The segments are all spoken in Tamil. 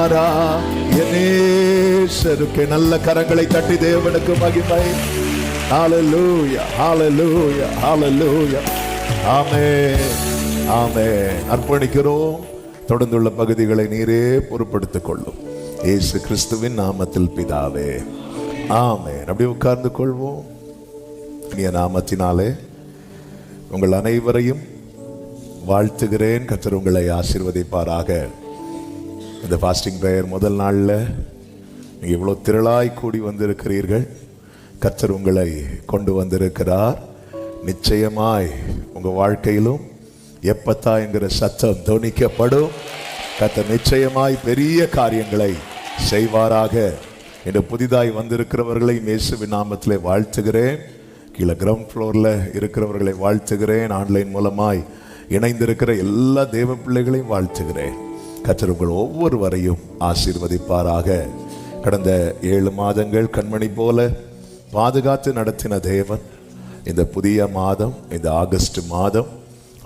செய்வாரா? என்னேசருக்கு நல்ல கரங்களை தட்டி தேவனுக்கு மகிமை. ஹல்லேலூயா, ஹல்லேலூயா, ஹல்லேலூயா. ஆமென், ஆமென். அர்ப்பணிக்கிறோம். தொடர்ந்துள்ள பகுதிகளை நீரே பொறுப்படுத்திக் கொள்ளும். இயேசு கிறிஸ்துவின் நாமத்தில் பிதாவே, ஆமென். அப்படியே உட்கார்ந்து கொள்வோம். இனிய நாமத்தினாலே உங்கள் அனைவரையும் வாழ்த்துகிறேன். கர்த்தர் உங்களை ஆசீர்வதிப்பாராக. இந்த ஃபாஸ்டிங் பிரேயர் முதல் நாளில் நீங்கள் இவ்வளோ திரளாய் கூடி வந்திருக்கிறீர்கள். கர்த்தர் உங்களை கொண்டு வந்திருக்கிறார். நிச்சயமாய் உங்கள் வாழ்க்கையிலும் எப்பத்தா என்கிற சத்தம் தொனிக்கப்படும். கர்த்தர் நிச்சயமாய் பெரிய காரியங்களை செய்வாராக. என்று புதிதாய் வந்திருக்கிறவர்களை இயேசுவின் நாமத்திலே வாழ்த்துகிறேன். கீழே கிரவுண்ட் ஃப்ளோரில் இருக்கிறவர்களை வாழ்த்துகிறேன். ஆன்லைன் மூலமாய் இணைந்திருக்கிற எல்லா தேவ பிள்ளைகளையும் வாழ்த்துகிறேன். கர்த்தர் உங்கள் ஒவ்வொருவரையும் ஆசீர்வதிப்பாராக. கடந்த 7 மாதங்கள் கண்மணி போல பாதுகாத்து நடத்தின தேவன் இந்த புதிய மாதம், இந்த ஆகஸ்ட் மாதம்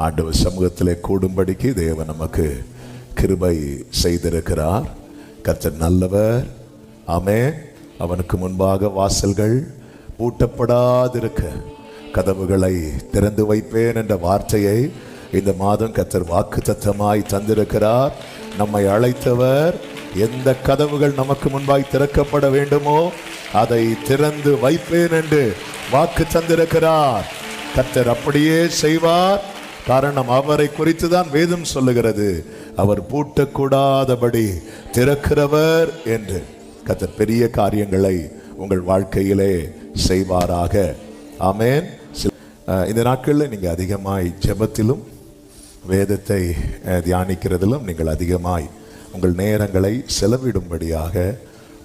ஆண்டவர் சமூகத்திலே கூடும்படிக்கு தேவன் நமக்கு கிருபை செய்திருக்கிறார். கர்த்தர் நல்லவர். ஆமென். அவனுக்கு முன்பாக வாசல்கள் பூட்டப்படாதிருக்க கதவுகளை திறந்து வைப்பேன் என்ற வார்த்தையை இந்த மாதம் கர்த்தர் வாக்குத்தத்தமாய் தந்திருக்கிறார். நம்மை அழைத்தவர் எந்த கதவுகள் நமக்கு முன்பாய் திறக்கப்பட வேண்டுமோ அதை திறந்து வைப்பேன் என்று வாக்கு தந்திருக்கிறார். கர்த்தர் அப்படியே செய்வார். காரணம் அவரை குறித்து தான் வேதம் சொல்லுகிறது, அவர் பூட்டக்கூடாதபடி திறக்கிறவர் என்று. கர்த்தர் பெரிய காரியங்களை உங்கள் வாழ்க்கையிலே செய்வாராக. ஆமென். இந்த நாட்களில் நீங்கள் அதிகமாய் ஜெபத்திலும் வேதத்தை தியானிக்கிறதிலும் நீங்கள் அதிகமாய் உங்கள் நேரங்களை செலவிடும்படியாக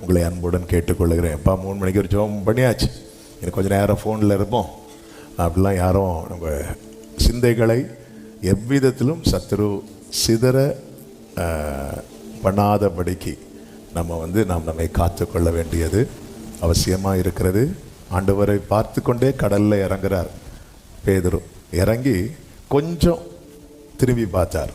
உங்களை அன்புடன் கேட்டுக்கொள்கிறேன். எப்போ 3 மணிக்கு ஒரு ஜெபம் பண்ணியாச்சு, இன்னும் கொஞ்சம் நேரம் ஃபோனில் இருப்போம் அப்படிலாம் யாரும் நம்ம சிந்தைகளை எவ்விதத்திலும் சத்துரு சிதற பண்ணாதபடிக்கு நாம் நம்மை காத்துக்கொள்ள வேண்டியது அவசியமாக இருக்கிறது. ஆண்டவரை பார்த்து கொண்டே கடலில் இறங்குறார் பேதுரு. இறங்கி கொஞ்சம் திரும்பி பார்த்தார்.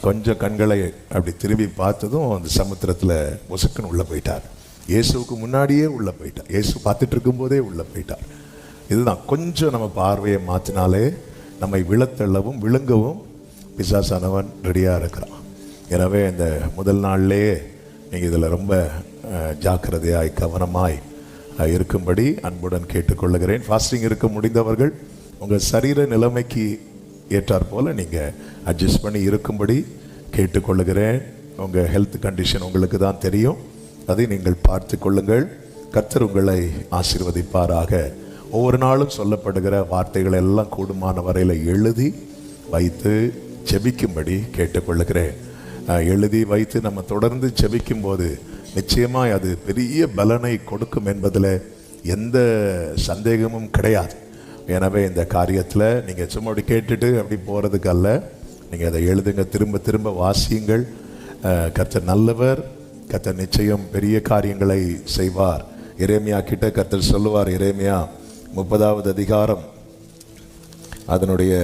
கொஞ்சம் கண்களை அப்படி திரும்பி பார்த்ததும் அந்த சமுத்திரத்தில் முசுக்குன்னு உள்ளே போயிட்டார். இயேசுவுக்கு முன்னாடியே உள்ளே போயிட்டார். இயேசு பார்த்துட்டு இருக்கும்போதே உள்ளே போயிட்டார். இதுதான், கொஞ்சம் நம்ம பார்வையை மாற்றினாலே நம்மை விழத்தள்ளவும் விழுங்கவும் பிசாசானவன் ரெடியாக இருக்கிறான். எனவே இந்த முதல் நாள்லேயே நீங்கள் இதில் ரொம்ப ஜாக்கிரதையாய் கவனமாய் இருக்கும்படி அன்புடன் கேட்டுக்கொள்ளுகிறேன். ஃபாஸ்டிங் இருக்க முடிந்தவர்கள் உங்கள் சரீர நிலைமைக்கு ஏற்றாற் போல் நீங்கள் அட்ஜஸ்ட் பண்ணி இருக்கும்படி கேட்டுக்கொள்ளுகிறேன். உங்கள் ஹெல்த் கண்டிஷன் உங்களுக்கு தான் தெரியும், அதை நீங்கள் பார்த்து கொள்ளுங்கள். கர்த்தர் உங்களை ஆசீர்வதிப்பாராக. ஒவ்வொரு நாளும் சொல்லப்படுகிற வார்த்தைகளை எல்லாம் கூடுமான வரையில் எழுதி வைத்து ஜெபிக்கும்படி கேட்டுக்கொள்ளுகிறேன். எழுதி வைத்து நம்ம தொடர்ந்து ஜெபிக்கும் போது நிச்சயமாக அது பெரிய பலனை கொடுக்கும் என்பதில் எந்த சந்தேகமும் கிடையாது. எனவே இந்த காரியத்தில் நீங்கள் சும்மா அப்படி கேட்டுட்டு அப்படி போகிறதுக்கு அல்ல, நீங்கள் அதை எழுதுங்க, திரும்ப திரும்ப வாசியுங்கள். கர்த்தர் நல்லவர். கர்த்தர் நிச்சயம் பெரிய காரியங்களை செய்வார். எரேமியா கிட்ட கர்த்தர் சொல்லுவார். எரேமியா 30வது அதிகாரம் அதனுடைய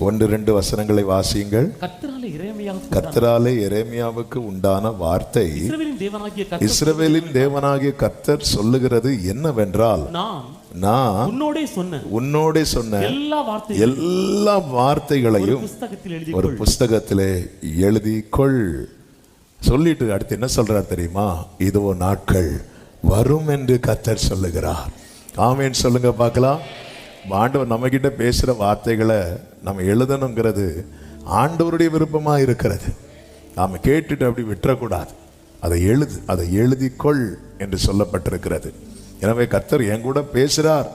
1-2 வசனங்களை வாசியுங்கள். கர்த்தராலே எரேமியாவுக்கு உண்டான வார்த்தை, இஸ்ரவேலின் தேவனாகிய கர்த்தர் சொல்லுகிறது என்னவென்றால், நான் உன்னோடே சொன்ன எல்லா வார்த்தைகளையும் ஒரு புஸ்தகத்திலே எழுதி கொள். சொல்லிட்டு அடுத்து என்ன சொல்றார் தெரியுமா? இதோ நாட்கள் வரும் என்று கர்த்தர் சொல்லுகிறார். ஆமென் சொல்லுங்க பார்க்கலாம். ஆண்டவர் நம்ம கிட்ட பேசுகிற வார்த்தைகளை நம்ம எழுதணுங்கிறது ஆண்டவருடைய விருப்பமாக இருக்கிறது. நாம் கேட்டுட்டு அப்படி விட்டுறக்கூடாது. அதை எழுதிக்கொள் என்று சொல்லப்பட்டிருக்கிறது. எனவே கர்த்தர் என் கூட பேசுகிறார்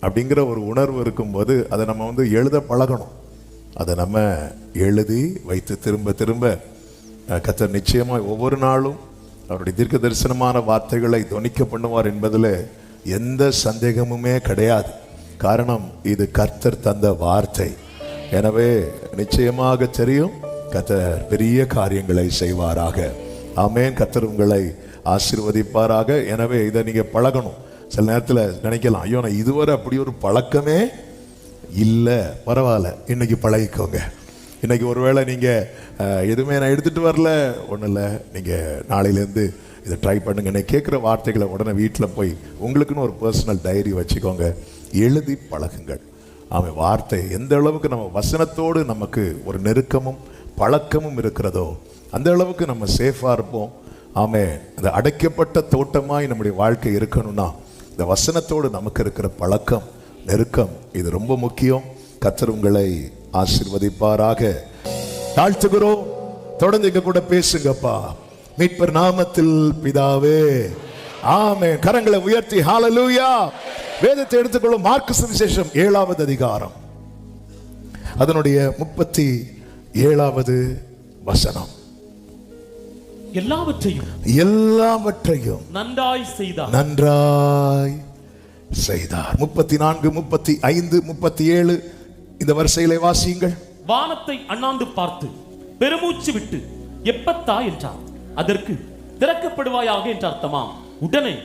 அப்படிங்கிற ஒரு உணர்வு இருக்கும்போது அதை நம்ம எழுத பழகணும். அதை நம்ம எழுதி வைத்து திரும்ப திரும்ப கர்த்தர் நிச்சயமாக ஒவ்வொரு நாளும் அவருடைய தீர்க்க தரிசனமான வார்த்தைகளை தொனிக்க பண்ணுவார் என்பதில் எந்த சந்தேகமுமே கிடையாது. காரணம், இது கர்த்தர் தந்த வார்த்தை. எனவே நிச்சயமாக தெரியும், கர்த்தர் பெரிய காரியங்களை செய்வாராக. ஆமென். கர்த்தர் உங்களை ஆசீர்வதிப்பாராக. எனவே இதை நீங்கள் பழகணும். சில நேரத்தில் நினைக்கலாம், ஐயோ நான் இதுவரை அப்படி ஒரு பழக்கமே இல்லை. பரவாயில்ல, இன்னைக்கு பழகிக்கோங்க. இன்னைக்கு ஒருவேளை நீங்கள் எதுவுமே நான் எடுத்துகிட்டு வரல, ஒன்றும் இல்லை, நீங்கள் நாளையிலேருந்து இதை ட்ரை பண்ணுங்க. என்னை கேட்குற வார்த்தைகளை உடனே வீட்டில் போய் உங்களுக்குன்னு ஒரு பர்சனல் டைரி வச்சுக்கோங்க, எழுதி பழகுங்கள். ஆமாம், வார்த்தை எந்த அளவுக்கு நம்ம வசனத்தோடு நமக்கு ஒரு நெருக்கமும் பழக்கமும் இருக்கிறதோ அந்த அளவுக்கு நம்ம சேஃபாக இருப்போம். ஆமாம், அந்த அடைக்கப்பட்ட தோட்டமாய் நம்முடைய வாழ்க்கை இருக்கணும்னா இந்த வசனத்தோடு நமக்கு இருக்கிற பழக்கம், நெருக்கம், இது ரொம்ப முக்கியம். கர்த்தர் உங்களை ஆசீர்வதிப்பாராக. தாழ்த்துகிறோம். தொடர்ந்து எங்க கூட பேசுங்கப்பா. மீட்பர் நாமத்தில் பிதாவே, ஆமென். கரங்களை உயர்த்தி ஹalleluya. வேதத்தை எடுத்துக்கொள்ளும். மார்க்கு சுவிசேஷம் 7வது அதிகாரம் அதனுடைய 37வது வசனம். எல்லாவற்றையும் நன்றாய் செய்தார். 34, 35, 37 இந்த வரிசையிலே வாசியுங்கள். வானத்தை அண்ணாந்து பார்த்து பெருமூச்சு விட்டு எப்பத்தா என்றார். அதற்கு திறக்கப்படுவாயாக என்ற அர்த்தமாம். உடனே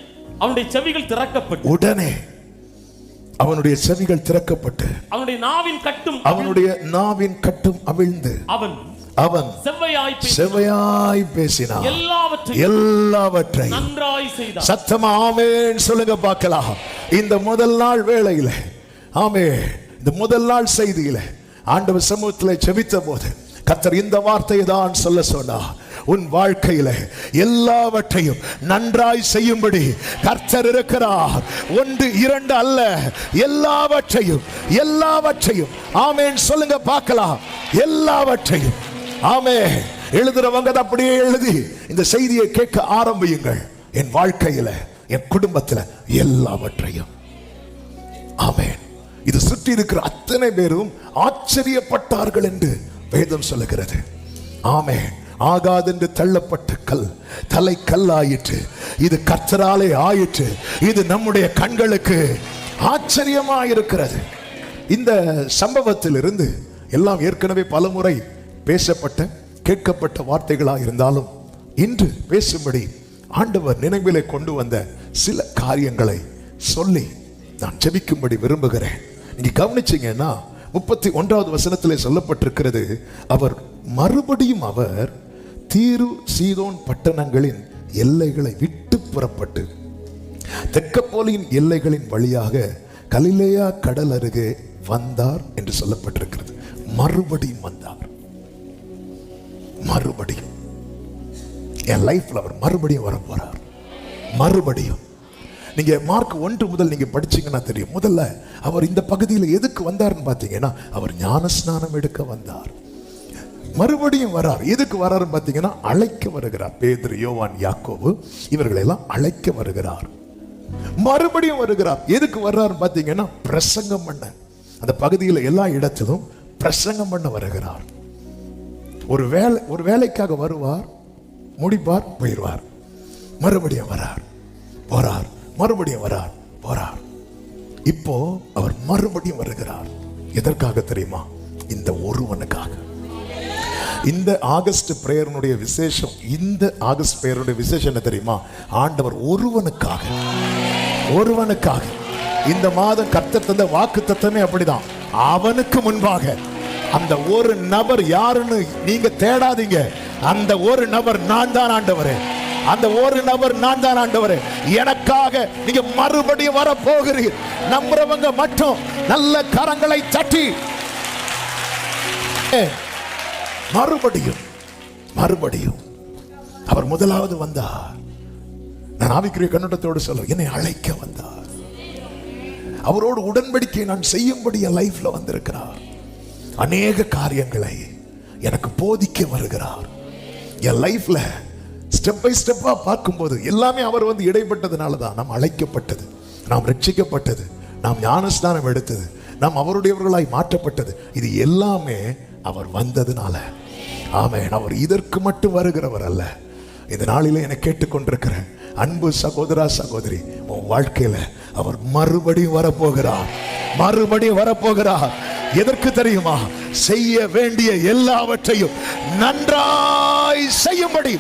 அவனுடைய செவிகள் திறக்கப்பட்டு அவனுடைய நாவின் கட்டும் அவிழ்ந்து அவன் செவ்வையாய் பேசினான். எல்லாவற்றையும் நன்றாய் செய்தார். சத்தமா ஆமென் சொல்லுங்க பார்க்கலாம். இந்த முதல் நாள் வேளையில, ஆமென், இந்த முதல் நாள் செய்தியில ஆண்டவர் சமூகத்தில் ஜெபித்த போது கர்த்தர் இந்த வார்த்தையை தான் சொல்ல சொன்னார். உன் வாழ்க்கையில எல்லாவற்றையும் நன்றாய் செய்யும்படி கர்த்தர் இருக்கிறார். 1, 2 அல்ல, எல்லாவற்றையும் ஆமென் சொல்லுங்க பார்க்கலாம். எல்லாவற்றையும் ஆமென். எழுதுறவங்க அப்படியே எழுதி இந்த செய்தியை கேட்க ஆரம்பியுங்கள். என் வாழ்க்கையில, என் குடும்பத்தில் எல்லாவற்றையும். ஆமென். இது சுற்றி இருக்கிற அத்தனை பேரும் ஆச்சரியப்பட்டார்கள் என்று வேதம் சொல்லுகிறது. ஆமென். ஆகாது என்று தள்ளப்பட்ட கல் தலை கல்லாயிற்று. இது கர்த்தராலே ஆயிற்று. இது நம்முடைய கண்களுக்கு ஆச்சரியமாயிருக்கிறது. இந்த சம்பவத்திலிருந்து எல்லாம் ஏற்கனவே பலமுறை பேசப்பட்ட கேட்கப்பட்ட வார்த்தைகளாக இருந்தாலும் இன்று பேசும்படி ஆண்டவர் நினைவிலே கொண்டு வந்த சில காரியங்களை சொல்லி நான் ஜெபிக்கும்படி விரும்புகிறேன். நீங்க கவனிச்சீங்கன்னா 31வது வசனத்திலே சொல்லப்பட்டிருக்கிறது, மறுபடியும் அவர் தீரு சீதோன் பட்டணங்களின் எல்லைகளை விட்டு புறப்பட்டு தெக்கப்போலியின் எல்லைகளின் வழியாக கலிலேயா கடல் அருகே வந்தார் என்று சொல்லப்பட்டிருக்கிறது. மறுபடியும் வந்தார். மறுபடியும் என் லைஃப்ல அவர் மறுபடியும் வர போறார். மறுபடியும் நீங்க மார்க் 1 முதல் நீங்க படிச்சீங்கன்னா தெரியும். முதல்ல அவர் இந்த பகுதியில் எதுக்கு வந்தார்னு பார்த்தீங்கன்னா, அவர் ஞானஸ்நானம் எடுக்க வந்தார். மறுபடியும் வரார். எதுக்கு வராருன்னு பார்த்தீங்கன்னா, அழைக்க வருகிறார். பேதுரு, யோவான், யாக்கோபு இவர்களெல்லாம் அழைக்க வருகிறார். மறுபடியும் வருகிறார். எதுக்கு வர்றாருன்னு பார்த்தீங்கன்னா, பிரசங்கம் பண்ண. அந்த பகுதியில் எல்லா இடத்திலும் பிரசங்கம் பண்ண வருகிறார். ஒரு வேலைக்காக வருவார், முடிப்பார், போயிடுவார். மறுபடியும் வரார், போறார், மறுபடியும் வரார், போறார். இப்போ அவர் மறுபடியும் வருகிறார். எதற்காக தெரியுமா? இந்த ஒருவனுக்காக. இந்த ஆகஸ்ட் பிரேயருடைய விசேஷம், இந்த ஆகஸ்ட் பிரேயருடைய விசேஷம் என்ன தெரியுமா? ஆண்டவர் ஒருவனுக்காக இந்த மாதம் கர்த்தர் தந்த வாக்கு தத்தமே அப்படிதான். அவனுக்கு முன்பாக அந்த ஒரு நபர் யாருன்னு நீங்க தேடாதீங்க. அந்த ஒரு நபர் நான் தான் ஆண்டவரே. அந்த ஒரு நபர் நான் தான் ஆண்டவரே. எனக்காக நீங்க மறுபடியும் வர போகிறீர். நம்புறவங்க மட்டும் நல்ல கரங்களை தட்டி மறுபடியும் அவர் முதலாவது வந்தார். நான் ஆவிக்குரிய கண்ணோட்டத்தோடு சொல்றேன், என்னை அழைக்க வந்தார். அவரோடு உடன்படிக்கை நான் செய்யும்படி என் லைஃப்ல வந்திருக்கிறார். அநேக காரியங்களை எனக்கு போதிக்க வருகிறார். என் லைஃப்ல ஸ்டெப் பை ஸ்டெப்பா பார்க்கும்போது எல்லாமே அவர் இடைப்பட்டதுனால தான் நாம் அழைக்கப்பட்டது, நாம் ரட்சிக்கப்பட்டது, நாம் ஞானஸ்நானம் எடுத்தது, நாம் அவருடையவர்களாய் மாற்றப்பட்டது. இது எல்லாமே அவர் வந்ததுனால. ஆமென். அவர் இதற்கு மட்டும் வருகிறவர் அல்ல. இந்த நாளிலே என்னை கேட்டுக்கொண்டிருக்கிற அன்பு சகோதரா, சகோதரி, உன் வாழ்க்கையில அவர் மறுபடியும் வரப்போகிறார். எதற்கு தெரியுமா? செய்ய வேண்டிய எல்லாவற்றையும் நன்றாய் செய்யும்படி.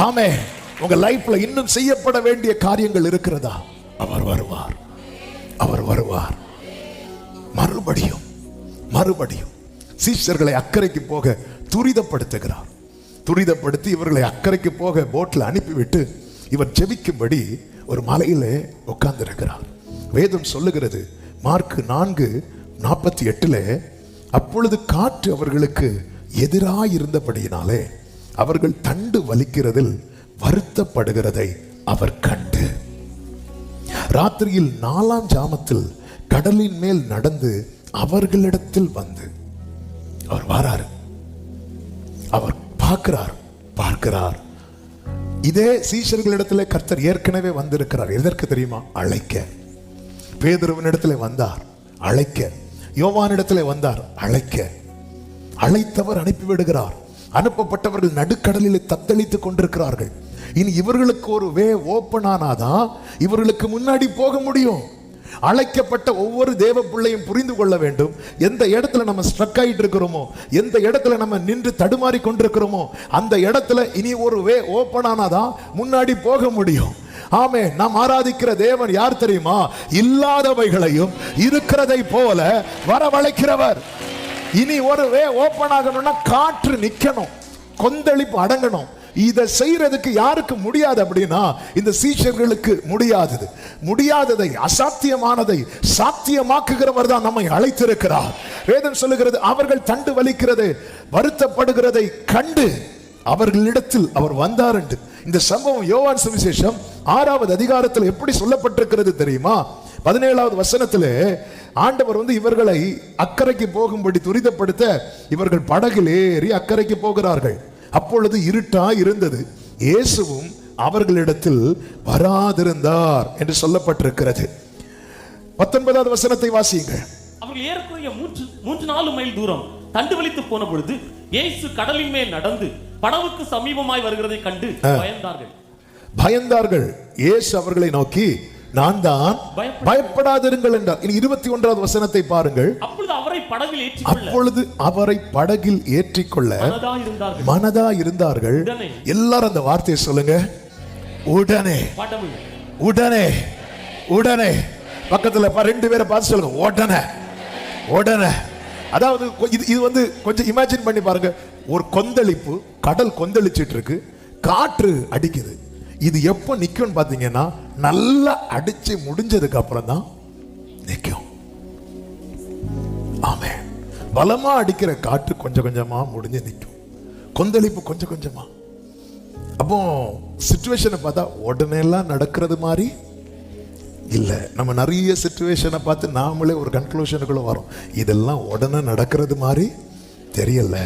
ஆமென். உங்க லைஃப்ல இன்னும் செய்யப்பட வேண்டிய காரியங்கள் இருக்கிறதா? அவர் வருவார். மறுபடியும் சீஷர்களை அக்கறைக்கு போக துரிதப்படுத்துகிறார். துரிதப்படுத்தி இவர்களை அக்கறைக்கு போக போட்ல அனுப்பிவிட்டு இவர் ஜெபிக்கும்படி ஒரு மலையிலே உட்கார்ந்து இருக்கிறார். வேதம் சொல்லுகிறது மார்க் 4:48 அப்பொழுது காற்று அவர்களுக்கு எதிராக இருந்தபடியினாலே அவர்கள் தண்டு வலிக்கிறதில் வருத்தப்படுகிறதை அவர் கண்டு ராத்திரியில் 4ஆம் ஜாமத்தில் கடலின் மேல் நடந்து அவர்களிடத்தில் வந்து அவர் வாராரு. அவர் பார்க்கிறார். இதே சீஷர்களிடத்தில் கர்த்தர் ஏற்கனவே வந்திருக்கிறார். எதற்கு தெரியுமா? அழைக்க. பேதுருவினிடத்தில் வந்தார், அழைக்க. யோவானிடத்தில் வந்தார், அழைக்க. அழைத்தவர் அனுப்பிவிடுகிறார். அனுப்பப்பட்டவர்கள் நடுக்கடலில் தத்தளித்துக் கொண்டிருக்கிறார்கள். இனி இவர்களுக்கு ஒரு வே ஓபன் ஆனாதான் இவர்களுக்கு முன்னாடி போக முடியும். அழைக்கப்பட்ட ஒவ்வொரு தேவ பிள்ளையும் புரிந்து கொள்ள வேண்டும். எந்த இடத்துல நம்ம ஸ்ட்ரக் ஆயிட்டு இருக்கிறோமோ, எந்த இடத்துல நம்ம நின்று தடுமாறி கொண்டிருக்கிறோமோ, அந்த இடத்துல இனி ஒரு வே ஓபன் ஆனாதான் முன்னாடி போக முடியும். ஆமே. நாம் ஆராதிக்கிற தேவன் யார் தெரியுமா? இல்லாதவைகளையும் இருக்கிறதை போல வரவழைக்கிறவர். இனி ஒரு வே ஓபன் ஆகணும்னா காற்று நிக்கணும், கொந்தளிப்பு அடங்கணும். இதை செய்யறதுக்கு யாருக்கு முடியாது அப்படின்னா இந்த சீஷர்களுக்கு முடியாததை அசாத்தியமானதை சாத்தியமாக்குகிறவர் தான் நம்மை அழைத்திருக்கிறார். வேதம் சொல்லுகிறது அவர்கள் தண்டு வலிக்கிறது வருத்தப்படுகிறதை கண்டு அவர்களிடத்தில் அவர் வந்தார் என்று. இந்த சம்பவம் யோவான் சுவிசேஷம் 6வது அதிகாரத்தில் எப்படி சொல்லப்பட்டிருக்கிறது தெரியுமா? 17வது வசனத்திலே ஆண்டவர் இவர்களை அக்கறைக்கு போகும்படி துரிதப்படுத்த இவர்கள் படகில் ஏறி அக்கறைக்கு போகிறார்கள். அப்பொழுது இருட்டா இருந்தது, இயேசுவும் அவர்களிடத்தில் வராதிருந்தார் என்று சொல்லப்பட்டிருக்கிறது. 19வது வசனத்தை வாசியுங்கள். அவர்கள் ஏறக்குறைய 3-4 மைல் தூரம் தண்டு வலித்து போன பொழுது இயேசு கடலின் மேல் நடந்து படவுக்கு சமீபமாய் வருகிறதை கண்டு பயந்தார்கள். இயேசு அவர்களை நோக்கி நான் தான், பயப்படாதிருங்கள் என்றார். இனி 21வது வசனத்தை பாருங்கள். அப்பொழுது அவரை படகில் ஏற்றிக்கொள்ள மனதா இருந்தார்கள். எல்லாரும் அந்த வார்த்தையை சொல்லுங்க. உடனே உடனே உடனே. பக்கத்துல 2 பேரை பார்த்து சொல்லுங்க. உடனே உடனே. அதாவது இது கொஞ்சம் இமேஜின் பண்ணி பாருங்க. ஒரு கொந்தளிப்பு, கடல் கொந்தளிச்சிட்டு இருக்கு, காற்று அடிக்குது. இது எப்போ நிக்கும் பாத்தீங்கன்னா நல்லா அடிச்சு முடிஞ்சதுக்கு அப்புறம் தான் நிக்கும். ஆமே. பலமா அடிக்கிற காற்று கொஞ்சம் கொஞ்சமா முடிஞ்சு நிக்கும், கொந்தளிப்பு கொஞ்சம் கொஞ்சமா. அப்போ சிச்சுவேஷனை பார்த்தா உடனே எல்லாம் நடக்கிறது மாதிரி இல்ல. நம்ம நிறைய சிச்சுவேஷனை பார்த்து நாமளே ஒரு கன்க்ளூஷனுக்குள்ள வரோம், இதெல்லாம் உடனே நடக்கிறது மாதிரி தெரியல.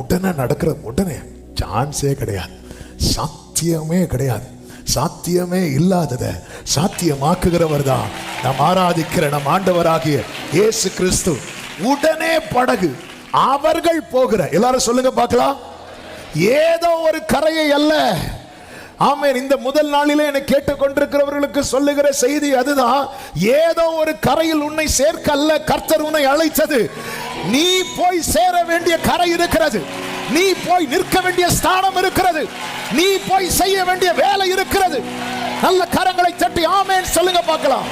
உடனே நடக்கிறது, உடனே சான்ஸே கிடையாது, சாத்தியமே கிடையாது. சாத்தியமே இல்லாததை சாத்தியமாக்குகிறவர் தான் நாம் ஆராதிக்கிற நம் ஆண்டவராகிய இயேசு கிறிஸ்து. உடனே படகு அவர்கள் போகிற, எல்லாரும் சொல்லுங்க பார்க்கலாம், ஏதோ ஒரு கரையை அல்ல. ஆமென். இந்த முதல் நாளிலே என்னை கேட்டுக்கொண்டிருக்கிறவர்களுக்கு சொல்லுகிற செய்தி அதுதான். ஏதோ ஒரு கரையில் உன்னை சேர்க்க அல்ல கர்த்தர் உன்னை அழைத்தது. நீ போய் சேர வேண்டிய கரை இருக்கிறது, நீ போய் நிற்க வேண்டிய ஸ்தானம் இருக்கிறது, நீ போய் செய்ய வேண்டிய வேலை இருக்கிறது. நல்ல கரங்களை தட்டி ஆமென் சொல்லுங்க பார்க்கலாம்.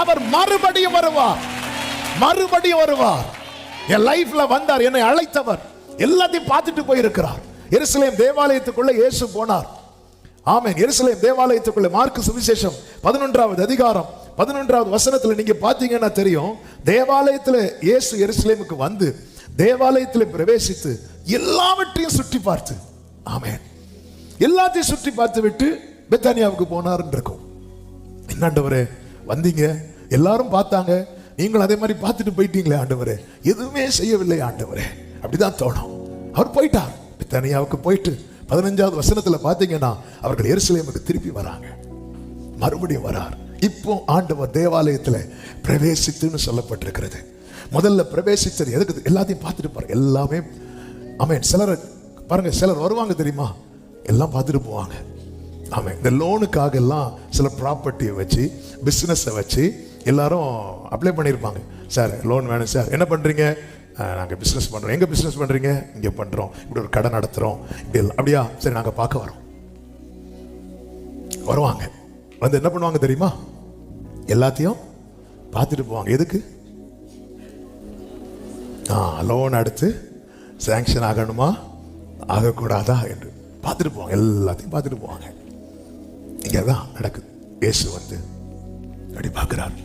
அவர் மறுபடியும் வருவார், மறுபடியும் வருவார். என் லைஃப்ல வந்தார், என்னை அழைத்தவர், எல்லாத்தையும் பார்த்துட்டு போயிருக்கிறார். எருசலேம் தேவாலயத்துக்குள்ள இயேசு போனார். ஆமென். எருசலேம் தேவாலயத்துக்குள்ள மார்க் சுவிசேஷம் 11வது அதிகாரம் 11வது வசனத்துல நீங்க பாத்தீங்கன்னா தெரியும். தேவாலயத்துல இயேசு எருசலேமுக்கு வந்து தேவாலயத்தில் பிரவேசித்து எல்லாவற்றையும் சுற்றி பார்த்து, ஆமென், எல்லாத்தையும் சுற்றி பார்த்து விட்டு பெத்தானியாவுக்கு போனார் இருக்கும். ஆண்டவரே வந்தீங்க, எல்லாரும் பார்த்தாங்க, நீங்கள் அதே மாதிரி பார்த்துட்டு போயிட்டீங்களே ஆண்டவரே, எதுவுமே செய்யவில்லை ஆண்டவரே, அப்படிதான் தோணும். அவர் போயிட்டார். பெத்தானியாவுக்கு போயிட்டு 15வது வசனத்துல பாத்தீங்கன்னா அவர்கள் எருசலேமுக்கு திருப்பி வராங்க, மறுபடியும் வரார். இப்போ ஆண்டவர் தேவாலயத்துல பிரவேசித்துன்னு சொல்லப்பட்டிருக்கிறது. முதல்ல பிரவேசித்தது எதுக்கு? எல்லாத்தையும் பார்த்துட்டு பாருங்க, எல்லாமே. ஆமென். சிலர் பாருங்க, சிலர் வருவாங்க தெரியுமா, எல்லாம் பார்த்துட்டு போவாங்க. ஆமென். இந்த லோனுக்காக எல்லாம் சில ப்ராப்பர்ட்டியை வச்சு, பிஸ்னஸை வச்சு எல்லாரும் அப்ளை பண்ணியிருப்பாங்க. சார் லோன் வேணும் சார், என்ன பண்றீங்க? நாங்கள் பிஸ்னஸ் பண்ணுறோம். எங்கே பிஸ்னஸ் பண்ணுறீங்க? இங்கே பண்ணுறோம், இப்படி ஒரு கடை நடத்துகிறோம், இப்படி எல்லாம். அப்படியா, சரி நாங்கள் பார்க்க வரோம். வருவாங்க, வந்து என்ன பண்ணுவாங்க தெரியுமா? எல்லாத்தையும் பார்த்துட்டு போவாங்க. எதுக்கு? லோன் அடுத்து சாங்ஷன் ஆகணுமா ஆகக்கூடாதா என்று பார்த்துட்டு போவாங்க, எல்லாத்தையும் பார்த்துட்டு போவாங்க. இங்கே தான் நடக்குது. இயேசு வந்து அப்படி பார்க்கிறார்,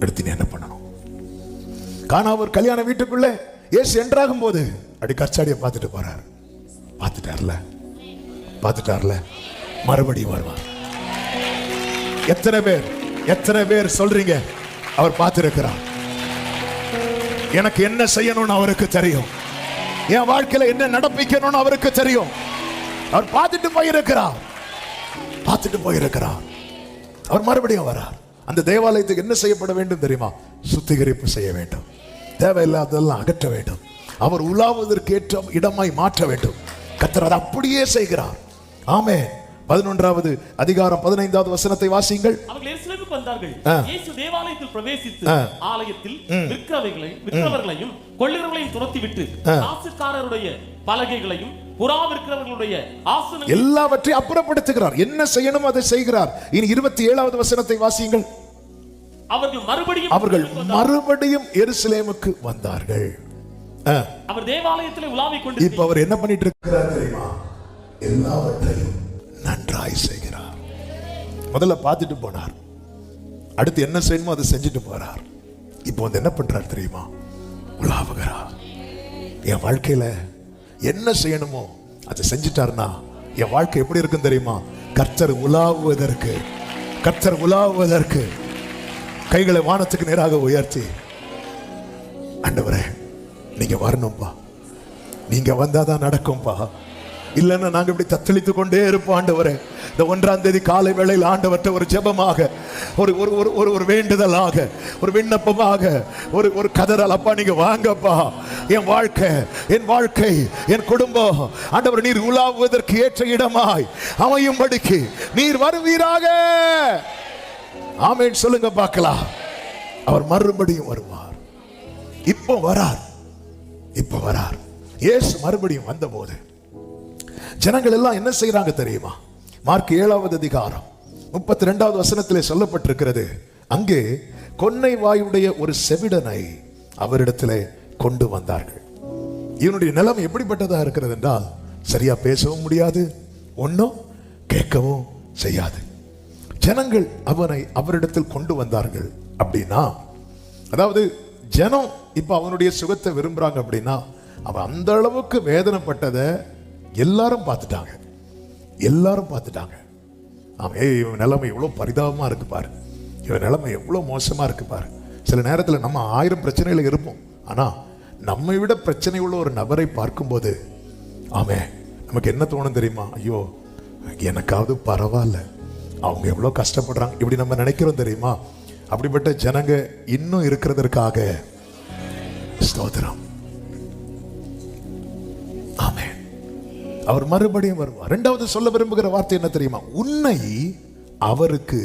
எடுத்து நீ என்ன பண்ணணும். கானா ஒரு கல்யாண வீட்டுக்குள்ளே இயேசு என்றாகும் போது அப்படி கச்சாடியை பார்த்துட்டு போறார். பார்த்துட்டார்ல மறுபடியும் வருவார். எத்தனை பேர் சொல்றீங்க அவர் பார்த்திருக்கிறார்? எனக்கு என்ன செய்யணும்னு அவருக்கு தெரியும். என் வாழ்க்கையில என்ன நடப்பிக்கணும்னு அவருக்கு தெரியும். அவர் பார்த்துட்டு போயிருக்கிறார். அவர் மறுபடியும் வரார். அந்த தேவாலயத்துக்கு என்ன செய்யப்பட வேண்டும் தெரியுமா? சுத்திகரிப்பு செய்ய வேண்டும். தேவையில்லாததெல்லாம் அகற்ற வேண்டும். அவர் உலாவுவதற்கு ஏற்ற இடமாய் மாற்ற வேண்டும். கர்த்தர் அதை அப்படியே செய்கிறார். ஆமென். 11வது அதிகாரம் 15வது வசனத்தை வாசியுங்கள். அவர்கள் எருசலேமுக்கு வந்தார்கள். இயேசு தேவாலயத்தில் பிரவேசித்து ஆலயத்தில் விற்கிறவர்களையும் கொள்ளுகிறவர்களையும் துரத்திவிட்டு காசுக்காரருடைய பலகைகளையும் புறா விற்கிறவர்களுடைய ஆசனங்கள் எல்லாவற்றையும் அப்புறப்படுத்துகிறார். என்ன செய்யணும் அதை செய்கிறார். இனி 27வது வசனத்தை வாசியுங்கள். அவர்கள் மறுபடியும் எருசலேமுக்கு வந்தார்கள். அவர் தேவாலயத்தில் உலாவிக் கொண்டு இப்ப அவர் என்ன பண்ணிட்டு இருக்கிறார் தெரியுமா? எல்லாவற்றையும் நன்றாய் செய்கிறார். முதல்ல பார்த்துட்டு போனார், அடுத்து என்ன செய்யணுமோ அதை செஞ்சுட்டு போறார். இப்போ வந்து என்ன பண்றார் தெரியுமா? உலாவுகிறார். என் வாழ்க்கையில என்ன செய்யணுமோ அதை செஞ்சுட்டாருன்னா என் வாழ்க்கை எப்படி இருக்கும் தெரியுமா? கர்த்தர் உலாவுவதற்கு கைகளை வானத்துக்கு நேராக உயர்த்தி, ஆண்டவரே நீங்க வரணும்பா, நீங்க வந்தாதான் நடக்கும்பா, இல்லைன்னா நாங்க இப்படி தத்தளித்து கொண்டே இருப்போம். ஆண்டவரே இந்த 1ஆம் தேதி காலை வேளையில் ஆண்டவர்கிட்ட ஒரு ஜெபமாக, ஒரு வேண்டுதலாக, ஒரு விண்ணப்பமாக, ஒரு கதறல், அப்பா நீங்க வாங்கப்பா, என் வாழ்க்கை என் குடும்பம் ஆண்டவர் நீர் உலாவுவதற்கு ஏற்ற இடமாய் அமையும்படிக்கு நீர் வருவீராக. ஆமென் சொல்லுங்க பார்க்கலாம். அவர் மறுபடியும் வருவார். இப்போ வரார். இயேசு மறுபடியும் வந்தபோது ஜனங்கள் எல்லாம் என்ன செய்யறாங்க தெரியுமா? மார்க் 7வது அதிகாரம் 32வது வசனத்திலே சொல்லப்பட்டிருக்கிறது. அங்கே கொன்னை வாயுடைய ஒரு செவிடனை அவரிடத்திலே கொண்டு வந்தார்கள். இவனுடைய நிலைமை எப்படிப்பட்டதா இருக்கிறது என்றால், சரியா பேசவும் முடியாது, ஒன்னும் கேட்கவும் செய்யாது. ஜனங்கள் அவரிடத்தில் கொண்டு வந்தார்கள். அப்படின்னா அதாவது ஜனம் இப்ப அவனுடைய சுகத்தை விரும்புறாங்க. அப்படின்னா அவன் அந்த அளவுக்கு வேதனைப்பட்டதை எல்லாரும் பார்த்துட்டாங்க. இவன் நிலைமை எவ்வளவு பரிதாபமா இருக்கு பாரு, இவன் நிலைமை எவ்வளவு மோசமா இருக்கு பாரு. சில நேரத்தில் நம்ம 1000 பிரச்சனைகளை இருப்போம், ஆனா நம்மை விட பிரச்சனை உள்ள ஒரு நபரை பார்க்கும்போது நமக்கு என்ன தோணும் தெரியுமா? ஐயோ எனக்காவது பரவாயில்ல, அவங்க எவ்வளவு கஷ்டப்படுறாங்க, இப்படி நம்ம நினைக்கிறோம் தெரியுமா? அப்படிப்பட்ட ஜனங்க இன்னும் இருக்கிறதற்காக ஸ்தோத்திரம். ஆமென். அவர் மறுபடியும் வருவார். 2வது சொல்ல விரும்புகிற வார்த்தை என்ன தெரியுமா? உன்னை அவருக்கு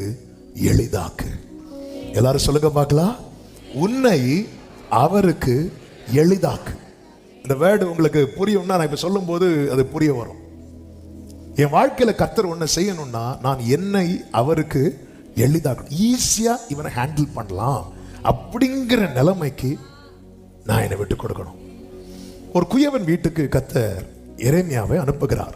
எளிதாக்கு. எல்லாரும் சொல்லுங்க பார்க்கலாம். உன்னை அவருக்கு எளிதாக்கு. இந்த வேர்டு உங்களுக்கு புரியும்னா நான் இப்ப சொல்லும் போது அது புரிய வரும். என் வாழ்க்கையில கர்த்தர் ஒன்ன செய்யணும்னா நான் என்னை அவருக்கு எளிதாக்கணும், ஈஸியா இவனை ஹேண்டில் பண்ணலாம் அப்படிங்கிற நிலைமைக்கு நான் என்னை விட்டு கொடுக்கணும். ஒரு குயவன் வீட்டுக்கு கர்த்தர் எரேமியாவை அனுப்புகிறார்.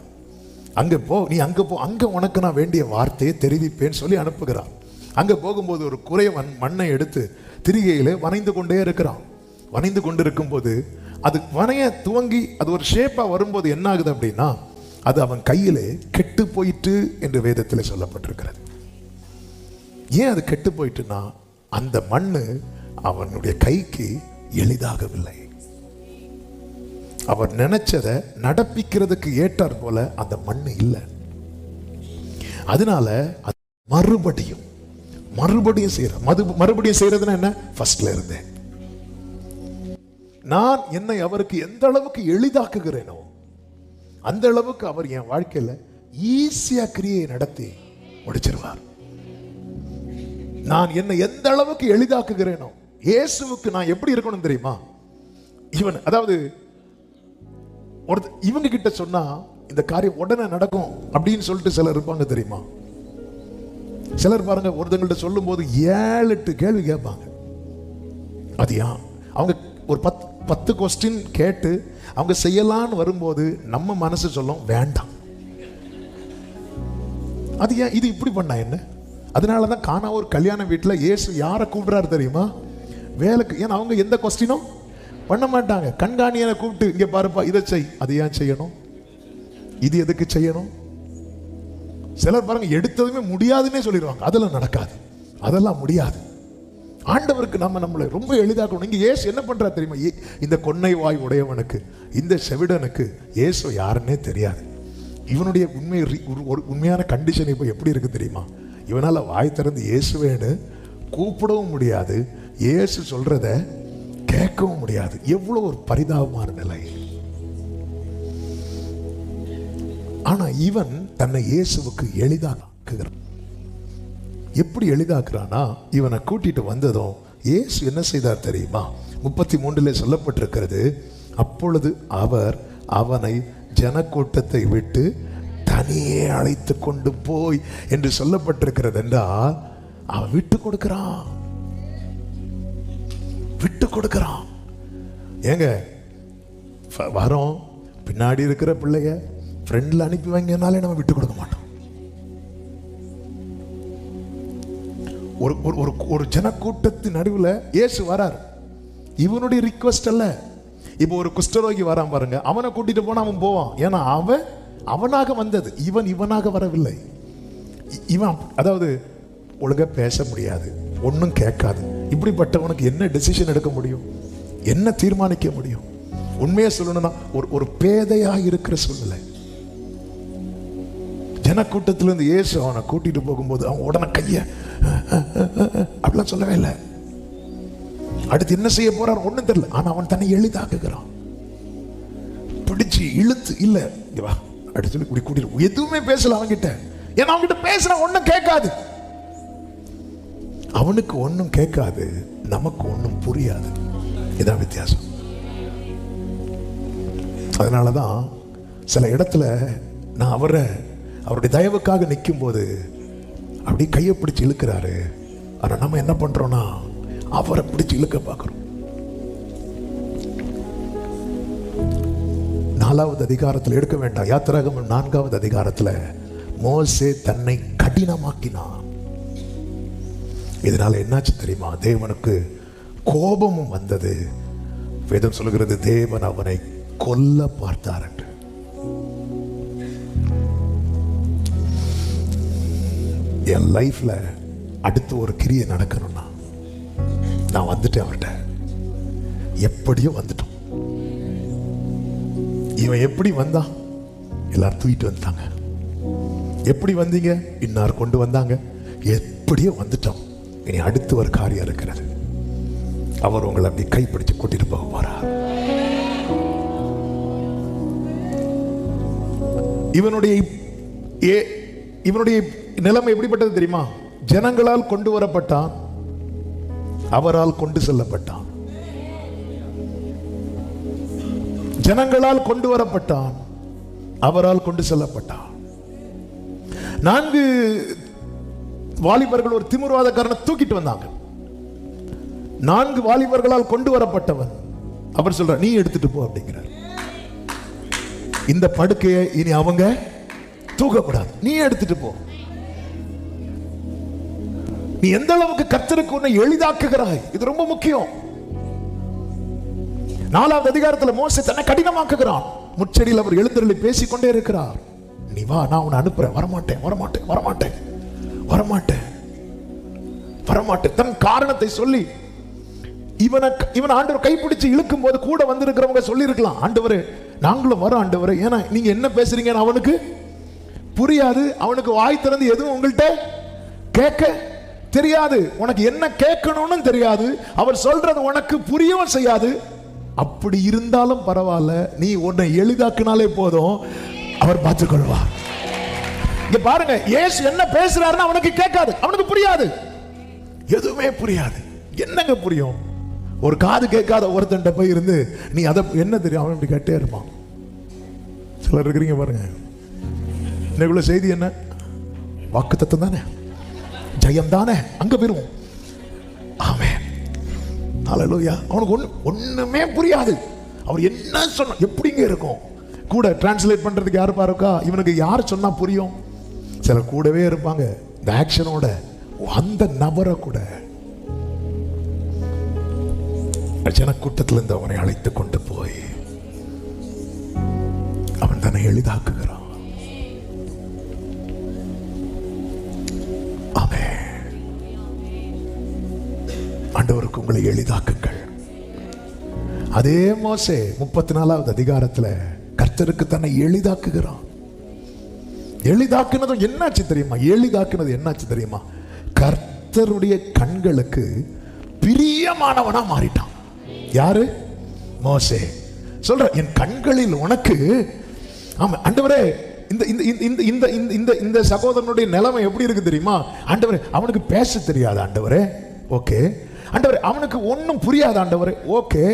அங்க போ, நீ அங்க போ, அங்க உனக்கு நான் வேண்டிய வார்த்தையை தெரிவிப்பேன்னு சொல்லி அனுப்புகிறார். அங்க போகும்போது ஒரு குறைவன் மண்ணை எடுத்து திரிகையிலே வனைந்து கொண்டே இருக்கிறான். வனைந்து கொண்டிருக்கும் போது அது வனைய துவங்கி அது ஒரு ஷேப்பா வரும்போது என்ன ஆகுது அப்படின்னா, அது அவன் கையிலே கெட்டு போயிட்டு என்று வேதத்தில் சொல்லப்பட்டிருக்கிறது. ஏன் அது கெட்டு போயிட்டுன்னா, அந்த மண்ணு அவனுடைய கைக்கு எளிதாகவில்லை. அவர் நினைச்சதை நடப்பிக்கிறதுக்கு ஏற்றார் போல அந்த மண்ணு இல்லை. அதனால மறுபடியும் செய்யறதுன்னா என்ன? ஃபர்ஸ்ட்ல இருந்தேன். நான் என்னை அவருக்கு எந்த அளவுக்கு எளிதாக்குகிறேனோ அந்த அளவுக்கு அவர் என் வாழ்க்கையில ஈஸியா கிரியை நடத்தி முடிச்சிருவார். நான் என்னை எந்த அளவுக்கு எளிதாக்குகிறேனோ, இயேசுவுக்கு நான் எப்படி இருக்கணும் தெரியுமா? அதாவது இவங்க கிட்ட சொன்னா இந்த காரியம் உடனே நடக்கும் அப்படின்னு சொல்லிட்டு சிலர் இருப்பாங்க தெரியுமா? சிலர் பாருங்க, ஒருத்தங்கள்ட்ட சொல்லும் போது 7-8 கேள்வி கேட்பாங்க. அது ஏன் அவங்க ஒரு 10 கொஸ்டின் கேட்டு அவங்க செய்யலான்னு வரும்போது நம்ம மனசு சொல்லும் வேண்டாம். அது ஏன் இது இப்படி பண்ணா என்ன? அதனாலதான் காணா ஒரு கல்யாண வீட்டில் இயேசு யாரை கூப்பிடுறாரு தெரியுமா? வேலைக்கு. ஏன்னா அவங்க எந்த கொஸ்டினும் பண்ண மாட்டாங்க. கண்காணியனை கூப்பிட்டு இங்க பாருப்பா இதை செய், அது ஏன் செய்யணும், இது எதுக்கு செய்யணும்? சிலர் பாருங்க எடுத்ததுமே முடியாதுன்னே சொல்லிடுவாங்க. அதெல்லாம் நடக்காது, அதெல்லாம் முடியாது. ஆண்டவருக்கு நம்மளை ரொம்ப எளிதாக்கணும். இங்க இயேசு என்ன பண்றா தெரியுமா? இந்த கொன்னை வாய் உடையவனுக்கு, இந்த செவிடனுக்கு இயேசு யாருன்னே தெரியாது. இவனுடைய உண்மையான கண்டிஷன் இப்போ எப்படி இருக்கு தெரியுமா? இவனால வாய் திறந்து இயேசுவேன்னு கூப்பிடவும் முடியாது, இயேசு சொல்றத கேட்கவும் முடியாது. எவ்வளவு ஒரு பரிதாபமான நிலை. ஆனா இவன் தன்னை இயேசுவுக்கு எளிதாக்குகிறான். எப்படி எளிதாக்குறானா, இவனை கூட்டிட்டு வந்ததும் இயேசு என்ன செய்தார் தெரியுமா? 33 சொல்லப்பட்டிருக்கிறது, அப்பொழுது அவர் அவனை ஜனக்கூட்டத்தை விட்டு தனியே அழைத்து கொண்டு போய் என்று சொல்லப்பட்டிருக்கிறது. என்றால் அவன் விட்டு கொடுக்கிறான், விட்டு கொடுக்கிறான். ஏங்க வரோம், பின்னாடி இருக்கிற பிள்ளைய ஃப்ரெண்ட்ல அனுப்பி வாங்கினாலே நம்ம விட்டு கொடுக்க மாட்டோம். ஒரு ஜனக்கூட்டத்தின் நடுவில் இயேசு வரார். இவனுடைய ரிக்வெஸ்ட் அல்ல. இப்போ ஒரு குஷ்டரோகி வரான் பாருங்க, அவனை கூட்டிட்டு போனா அவன் போவான். ஏன்னா அவனாக வந்தது, இவனாக வரவில்லை. இவன் அதாவது ஒழுங்கா பேச முடியாது, ஒன்றும் கேட்காது. இப்படிப்பட்டவனுக்கு என்ன டெசிஷன் எடுக்க முடியும், என்ன தீர்மானிக்க முடியும்? உண்மையை சொல்லணும்னா ஒரு பேதையாக இருக்கிற சூழ்நிலை. ஜனக்கூட்டத்திலிருந்து இயேசு அவனை கூட்டிட்டு போகும்போது அவன் உடனே கைய அப்படிலாம் சொல்லவே இல்லை. அடுத்து என்ன செய்ய போறார் ஒண்ணும் தெரியல. ஆனா அவன் தன்னை எளிதாக்குகிறான், பிடிச்சு இழுத்து இல்ல வா அப்படி சொல்லி கூட்டிட்டு எதுவுமே பேசல அவன்கிட்ட. ஏன்னா அவன்கிட்ட பேசுற ஒண்ணும் கேட்காது, அவனுக்கு ஒண்ணும் கேட்காது, நமக்கு ஒண்ணும் புரியாது. இதான் வித்தியாசம். அதனாலதான் சில இடத்துல நான் அவருடைய தயவுக்காக நிற்கும் போது அப்படி கையை பிடிச்சு இழுக்கிறாரு. ஆனா நம்ம என்ன பண்றோம்னா அவரை பிடிச்சு இழுக்க பார்க்கிறோம். 4வது அதிகாரத்தில் எடுக்க வேண்டாம், யாத்திராகமம் 4வது அதிகாரத்தில் மோசே தன்னை கடினமாக்கினான். இதனால என்னாச்சு தெரியுமா? தேவனுக்கு கோபமும் வந்தது. வேதம் சொல்லுகிறது, தேவன் அவனை கொல்ல பார்த்தார் என்று. என் லைஃப்ல அடுத்து ஒரு கிரியை நடக்கணும்னா நான் வந்துட்டேன் அவர்கிட்ட. எப்படியோ வந்துட்டோம். இவன் எப்படி வந்தான்? எல்லாரும் தூக்கிட்டு வந்துட்டாங்க. எப்படி வந்தீங்க? இன்னார் கொண்டு வந்தாங்க. எப்படியோ வந்துட்டோம். இனி அடுத்து ஒரு காரியம் இருக்கிறது. அவர் உங்களை அப்படி கைப்பிடிச்சு கூட்டிட்டு போக போறார். இவனுடைய நிலைமை எப்படிப்பட்டது தெரியுமா? ஜனங்களால் கொண்டு வரப்பட்டான், அவரால் கொண்டு செல்லப்பட்டான். ஜனங்களால் கொண்டு வரப்பட்டான், அவரால் கொண்டு செல்லப்பட்டான். 4 வாலிபர்கள் ஒரு திமிர்வாதக்காரனை தூக்கிட்டு வந்தாங்க. 4 வாலிபர்களால் கொண்டு வரப்பட்டவன் அவர் சொல்ற, நீ எடுத்துட்டு போ அப்படிங்கிறார். இந்த படுக்கையை இனி அவங்க தூக்கக்கூடாது, நீ எடுத்துட்டு போ. நீ எந்த அளவுக்கு கர்த்தருக்கு உன்னை எளிதாக்குகிறாய், இது ரொம்ப முக்கியம். 4வது அதிகாரத்தில் மோசே தன்னை கடினமாக்குகிறான். முச்செடியில் அவர் எழுந்தருளி பேசிக்கொண்டே இருக்கிறார். நீ வா, நான் உன்னை அனுப்புறேன். வரமாட்டேன் வரமாட்டேன் வரமாட்டேன் வரமாட்டேன் வரமாட்டேன். தன் காரணத்தை சொல்லி இவன் ஆண்டவர் கைப்பிடிச்சு இழுக்கும் போது கூட வந்திருக்கிறவங்க சொல்லி இருக்கலாம், ஆண்டவரே நாங்களும் வரோம் ஆண்டவரே. ஏன்னா நீங்க என்ன பேசுறீங்கன்னு அவனுக்கு புரியாது. அவனுக்கு வாய் திறந்து எதுவும் உங்கள்கிட்ட கேட்க தெரியாது. உனக்கு என்ன கேட்கணும்னு தெரியாது. அவர் சொல்றது உனக்கு புரியவும் செய்யாது. அப்படி இருந்தாலும் பரவாயில்ல, நீ உன்னை எளிதாக்குனாலே போதும், அவர் பார்த்துக்கொள்வார். இங்க பாருங்க, இயேசு என்ன பேசுறாருன்னு அவனுக்கு கேட்காது, அவனுக்கு புரியாது, எதுவுமே புரியாது. என்னங்க புரியும்? ஒரு காது கேட்காத ஒருத்தன்ட்ட போய் இருந்து நீ அதை என்ன தெரியும், அவன் இப்படி கேட்டே இருப்பான். சிலர் இருக்கிறீங்க பாருங்க. இன்னைக்குள்ள செய்தி என்ன? வாக்குத்தத்தம் தானே, ஜெயம் தானே, அங்க போயிருவோம். ஆமென் ஹல்லேலூயா. அவனுக்கு ஒண்ணுமே புரியாது. அவர் என்ன சொன்ன எப்படிங்க இருக்கும்? கூட டிரான்ஸ்லேட் பண்றதுக்கு யாருப்பா இருக்கா? இவனுக்கு யார் சொன்னா புரியும்? சில கூடவே இருப்பாங்க இந்த ஆக்ஷனோட. அந்த நபரை கூட ஜனக்கூட்டத்தில் இருந்து அவனை அழைத்து கொண்டு போய் அவன் தன்னை எளிதாக்குகிறான். ஆமென். ஆண்டவருக்கு உங்களை எளிதாக்குங்கள். அதே மோசே 34வது அதிகாரத்துல கர்த்தருக்கு தன்னை எளிதாக்குகிறான். எளிதாக்குனதும் என்னாச்சு தெரியுமா? எளிதாக்குனது என்னாச்சு தெரியுமா? கர்த்தருடைய கண்களுக்கு பிரியமானவனா மாறிட்டான். யாரு? மோசே. சொல்ற, என் கண்களில் உனக்கு. ஆமா ஆண்டவரே, இந்த இந்த இந்த இந்த இந்த இந்த சகோதரனுடைய நிலைமை எப்படி இருக்கு தெரியுமா? ஆண்டவரே, அவனுக்கு பேச தெரியாது ஆண்டவரே, ஓகே. ஆண்டவரே, அவனுக்கு ஒன்னும் புரியாது ஆண்டவரே, ஓகே.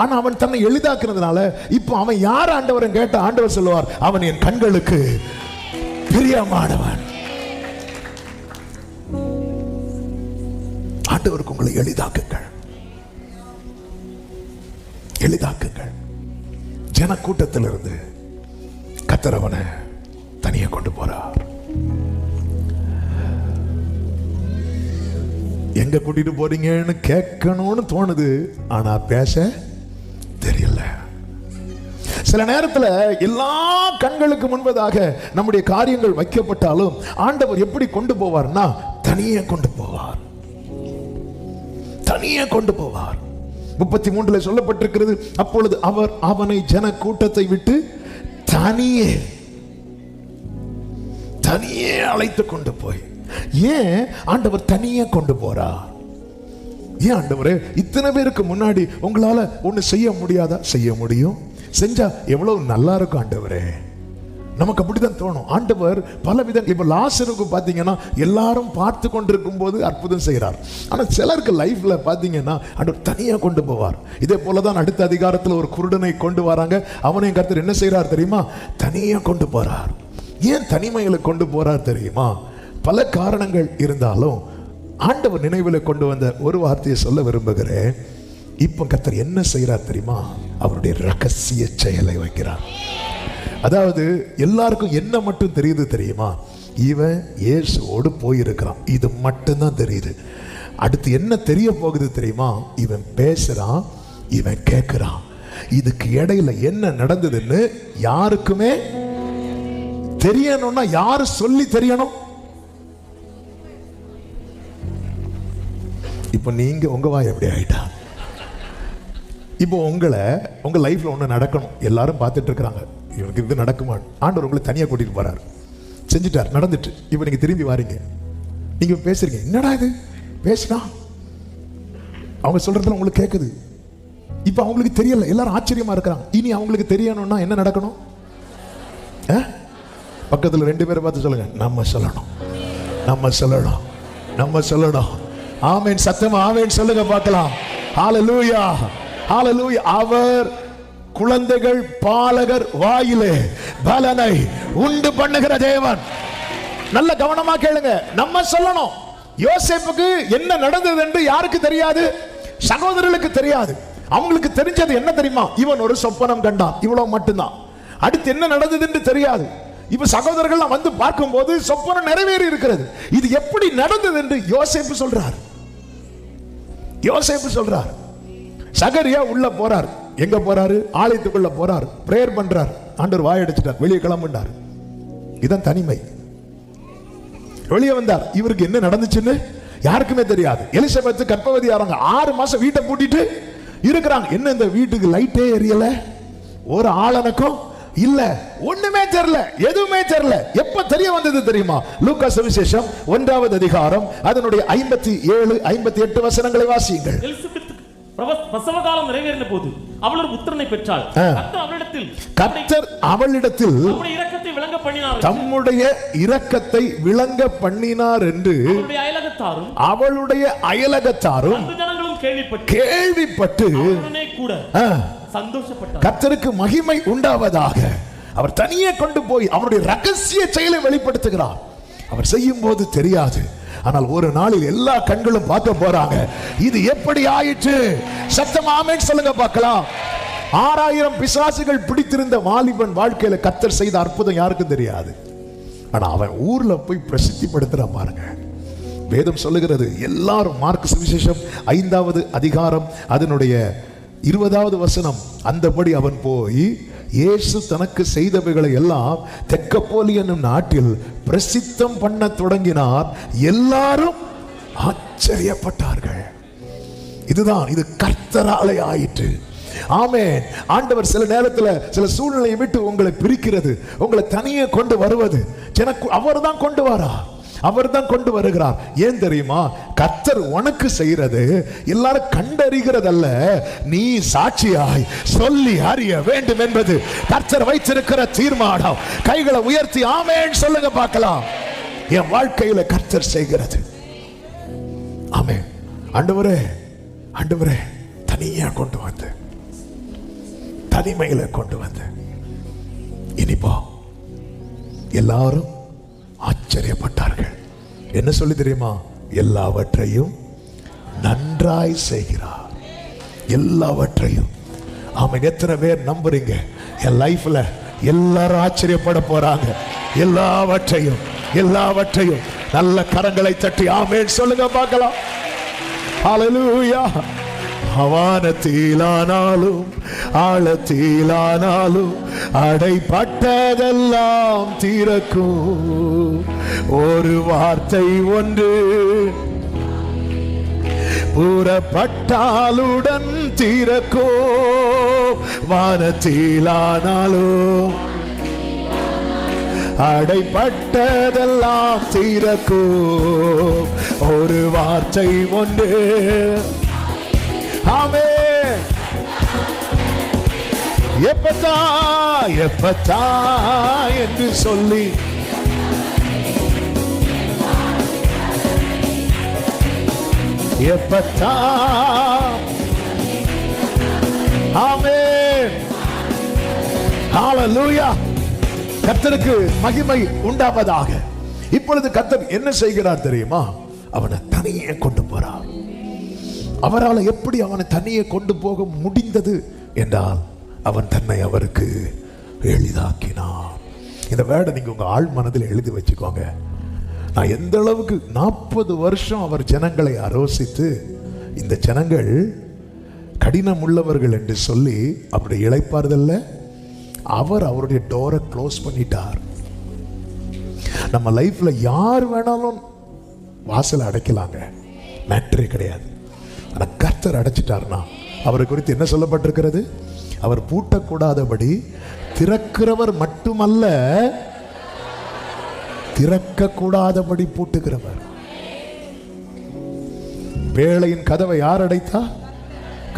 ஆனா அவன் தன்னை எளிதாக்குனதுனால இப்போ அவன் யார் ஆண்டவரை கேட்ட ஆண்டவர் சொல்லுவார், அவன் என் கண்களுக்கு பிரியமானவன். ஆண்டவருக்கு உங்களை எளிதாக்குங்கள், எளிதாக்குங்கள். ஜன கூட்டத்திலிருந்து கர்த்தர் அவனை தனியே கொண்டு போறார். எங்க கூட்டிட்டு போறீங்கன்னு கேட்கணும்னு தோணுது, ஆனா பேச தெரியல. சில நேரத்துல எல்லா கண்களுக்கு முன்பதாக நம்முடைய காரியங்கள் வைக்கப்பட்டாலும் ஆண்டவர் எப்படி கொண்டு போவார்னா தனியே கொண்டு போவார், தனியே கொண்டு போவார். 33 சொல்லப்பட்டிருக்கிறது, அப்பொழுது அவர் அவனை ஜன கூட்டத்தை விட்டு தனியே தனியே அழைத்து கொண்டு போய். ஏன் ஆண்டவர் தனியே கொண்டு போறா? ஏன் ஆண்டவரே, இத்தனை பேருக்கு முன்னாடி உங்களால ஒண்ணு செய்ய முடியாதா? செய்ய முடியும். செஞ்சா எவ்வளவு நல்லா இருக்கும் ஆண்டவரே. நமக்கு அப்படிதான் தோணும். ஆண்டவர் பல விதம். இப்ப லாசருக்கு பாத்தீங்கன்னா எல்லாரும் பார்த்து கொண்டிருக்கும் போது அற்புதம் செய்யறார். ஆனா சிலருக்கு லைஃப்ல பாத்தீங்கன்னா ஆண்டவர் தனியா கொண்டு போவார். இதே போலதான் அடுத்த அதிகாரத்துல ஒரு குருடனை கொண்டு வராங்க. அவனையும் கர்த்தர் என்ன செய்யறார் தெரியுமா? தனியா கொண்டு போறார். ஏன் தனிமையில கொண்டு போறார் தெரியுமா? பல காரணங்கள் இருந்தாலும் ஆண்டவர் நினைவில் கொண்டு வந்த ஒரு வார்த்தையை சொல்ல விரும்புகிறேன். இப்போ கர்த்தர் என்ன செய்யறார் தெரியுமா? அவருடைய ரகசிய செயலை வைக்கிறார். அதாவது எல்லாருக்கும் என்ன மட்டும் தெரியுது தெரியுமா? இவன் இயேசுவோடு போயிருக்கிறான், இது மட்டும்தான் தெரியுது. அடுத்து என்ன தெரிய போகுது தெரியுமா? இவன் பேசுறான், இவன் கேட்கிறான். இதுக்கு இடையில என்ன நடந்ததுன்னு யாருக்குமே தெரியணும்னா யாரு சொல்லி தெரியணும்? இப்போ நீங்க உங்க வாய் எப்படி ஆயிட்டா? இப்போ உங்க லைஃப்ல ஒண்ணு நடக்கணும், எல்லாரும் பார்த்துட்டு இருக்கிறாங்க, இவனுக்கு இது நடக்குமா? ஆண்டவர் உங்களை தனியா கூட்டிட்டு போறாரு, செஞ்சுட்டார், நடந்துட்டு. இப்போ நீங்க திரும்பி வாரீங்க, நீங்க பேசுறீங்க, என்னடா இது பேசினா அவங்க சொல்றதுல உங்களுக்கு கேட்குது. இப்போ அவங்களுக்கு தெரியல, எல்லாரும் ஆச்சரியமா இருக்கிறாங்க. இனி அவங்களுக்கு தெரியணும்னா என்ன நடக்கணும்? பக்கத்துல 2 பேரை பார்த்து சொல்லுங்க, நம்ம சொல்லணும், நம்ம சொல்லணும், நம்ம சொல்லணும். ஆமென். சத்தமா ஆமென் சொல்லுங்க பார்க்கலாம். ஹalleluya, ஹalleluya. அவர் குழந்தைகள் பாலகர் வாயிலே பலனை உண்டு பண்ணுகிற தேவன். நல்ல கவனமா கேளுங்க, நம்ம சொல்லணும். யோசேப்புக்கு என்ன நடந்தது என்று யாருக்கு தெரியாது? சகோதரர்களுக்கு தெரியாது. அவங்களுக்கு தெரிஞ்சது என்ன தெரியுமா? இவன் ஒரு சொப்பனம் கண்டான், இவ்வளவு மட்டும்தான். அடுத்து என்ன நடந்தது என்று தெரியாது. இப்ப சகோதரர்கள் வந்து பார்க்கும் போது சொப்பனம் நிறைவேறி இருக்கிறது. இது எப்படி நடந்தது என்று யோசேப்பு சொல்றார். யோசேப்பு சொல்றார். சகரியா உள்ள போறார். எங்க போறாரு? ஆலயத்துக்குள்ள போறார், பிரேயர் பண்றார். ஆண்டவர் வாய் அடைச்சிட்டார், வெளியே கிளம்பினார். இதான் தனிமை. வெளியே வந்தார். இவருக்கு என்ன நடந்துச்சுன்னு யாருக்குமே தெரியாது. எலிசபெத் கர்ப்பவதி ஆறாங்க, 6 மாசம் வீட்டை பூட்டிட்டு இருக்கிறாங்க. என்ன இந்த வீட்டுக்கு லைட்டே எரியல, ஒரு ஆளனுக்கும் இல்ல, ஒண்ணுமே தெரியல, எதுவுமே தெரியல. எப்ப தெரிய வந்தது தெரியுமா? லூக்கா சுவிசேஷம் 1வது அதிகாரம் அதனுடைய 57, 58 வசனங்களை வாசியுங்கள். பிரசவ காலம் நிறைவேறின போது அவள் ஒரு புத்திரனை பெற்றாள். கர்த்தர் அவளிடத்தில் தம்முடைய இரக்கத்தை விளங்க பண்ணினார் என்று அவளுடைய அயலகத்தாரும் கேள்விப்பட்டு கர்த்தருக்கு மகிமை உண்டாவதாக அவர் தனியே கொண்டு போய் அவருடைய ரகசிய செயலை வெளிப்படுத்துகிறார். அவர் செய்யும் போது தெரியாது, ஆனால் ஒரு நாளில் எல்லா கண்களும் பார்க்க போறாங்க. இது எப்படி ஆயிற்று? சத்தம் ஆமென் சொல்லுங்க பார்க்கலாம். 6000 பிசாசுகள் பிடித்திருந்த வாலிபன் வாழ்க்கையில கர்த்தர் செய்த அற்புதம் யாருக்கும் தெரியாது. ஆனா அவன் ஊர்ல போய் பிரசித்திப்படுத்துற பாருங்க. வேதம் சொல்லுகிறது, எல்லாரும் மார்க் சுவிசேஷம் 5வது அதிகாரம் அதனுடைய 20வது வசனம், அந்தபடி அவன் போய் இயேசு தனக்கு செய்தவைகளை எல்லாம் தெக்கப்போலி என்னும் நாட்டில் பிரசித்தம் பண்ண தொடங்கினார். எல்லாரும் ஆச்சரியப்பட்டார்கள். இதுதான், இது கர்த்தராலே ஆயிற்று. ஆமென். ஆண்டவர் சில நேரத்தில் சில சூழ்நிலையை விட்டு உங்களை பிரிக்கிறது, உங்களை தனியே கொண்டு வருவது, அவர் தான் கொண்டு வரார், அவர் தான் கொண்டு வருகிறார். ஏன் தெரியுமா? கர்த்தர் உனக்கு செய்யறது எல்லாரும் கண்டறிகிறதல்ல, நீ சாட்சியாய் சொல்லி அறிய வேண்டும் என்பது கர்த்தர் வைத்திருக்கிற தீர்மானம். கைகளை உயர்த்தி ஆமென் சொல்லுங்க பார்க்கலாம். என் வாழ்க்கையில கர்த்தர் செய்கிறது. ஆமென். ஆண்டவரே, ஆண்டவரே, தனியா கொண்டு வந்து, தனிமையில கொண்டு வந்து, இனிப்போ எல்லாரும் ஆச்சரியப்பட்டார்கள். என்ன சொல்லி தெரியுமா? எல்லாவற்றையும் நன்றாய் செய்கிறார். எல்லாவற்றையும். ஆமென். எத்தனை பேர் நம்புறீங்க என் லைஃப்ல எல்லாரும் ஆச்சரியப்பட போறாங்க? எல்லாவற்றையும், எல்லாவற்றையும் நல்ல கரங்களை தட்டி ஆமென் சொல்லுங்க பார்க்கலாம். ஹல்லேலூயா. வானத்திலானாலும் ஆழத்திலானாலும் அடைப்பட்டதெல்லாம் திறக்கும். ஒரு வார்த்தை ஒன்று புறப்பட்டாலுடன் திறக்கும். வானத்திலானாலும் அடைப்பட்டதெல்லாம் திறக்கும். ஒரு வார்த்தை ஒன்று. ஆமென். எப்பத்தா எப்பத்தா என்று சொல்லி எப்பத்தா. ஆமென். ஹல்லேலூயா. கர்த்தருக்கு மகிமை உண்டாவதாக. இப்பொழுது கர்த்தர் என்ன செய்கிறார் தெரியுமா? அவனை தனியே கொண்டு போறார். அவரால் எப்படி அவனை தனியே கொண்டு போக முடிந்தது என்றால், அவன் தன்னை அவருக்கு எளிதாக்கினான். இந்த வேர்டை நீங்க உங்க ஆழ் மனதில் எழுதி வச்சுக்கோங்க. நான் எந்த அளவுக்கு 40 வருஷம் அவர் ஜனங்களை ஆலோசித்து, இந்த ஜனங்கள் கடினம் உள்ளவர்கள் என்று சொல்லி அப்படி இளைப்பாறுதல்ல, அவர் அவருடைய டோரை க்ளோஸ் பண்ணிட்டார். நம்ம லைஃப்ல யார் வேணாலும் வாசலை அடைக்கலாங்க, மேட்டரே கிடையாது. ஆனா கர்த்தர் அடைச்சிட்டார்னா அவரை குறித்து என்ன சொல்லப்பட்டிருக்கிறது? அவர் பூட்டக்கூடாதபடி திறக்கிறவர் மட்டுமல்ல, திறக்க கூடாதபடி பூட்டுகிறவர். வேளையின் கதவை யார் அடைத்தா?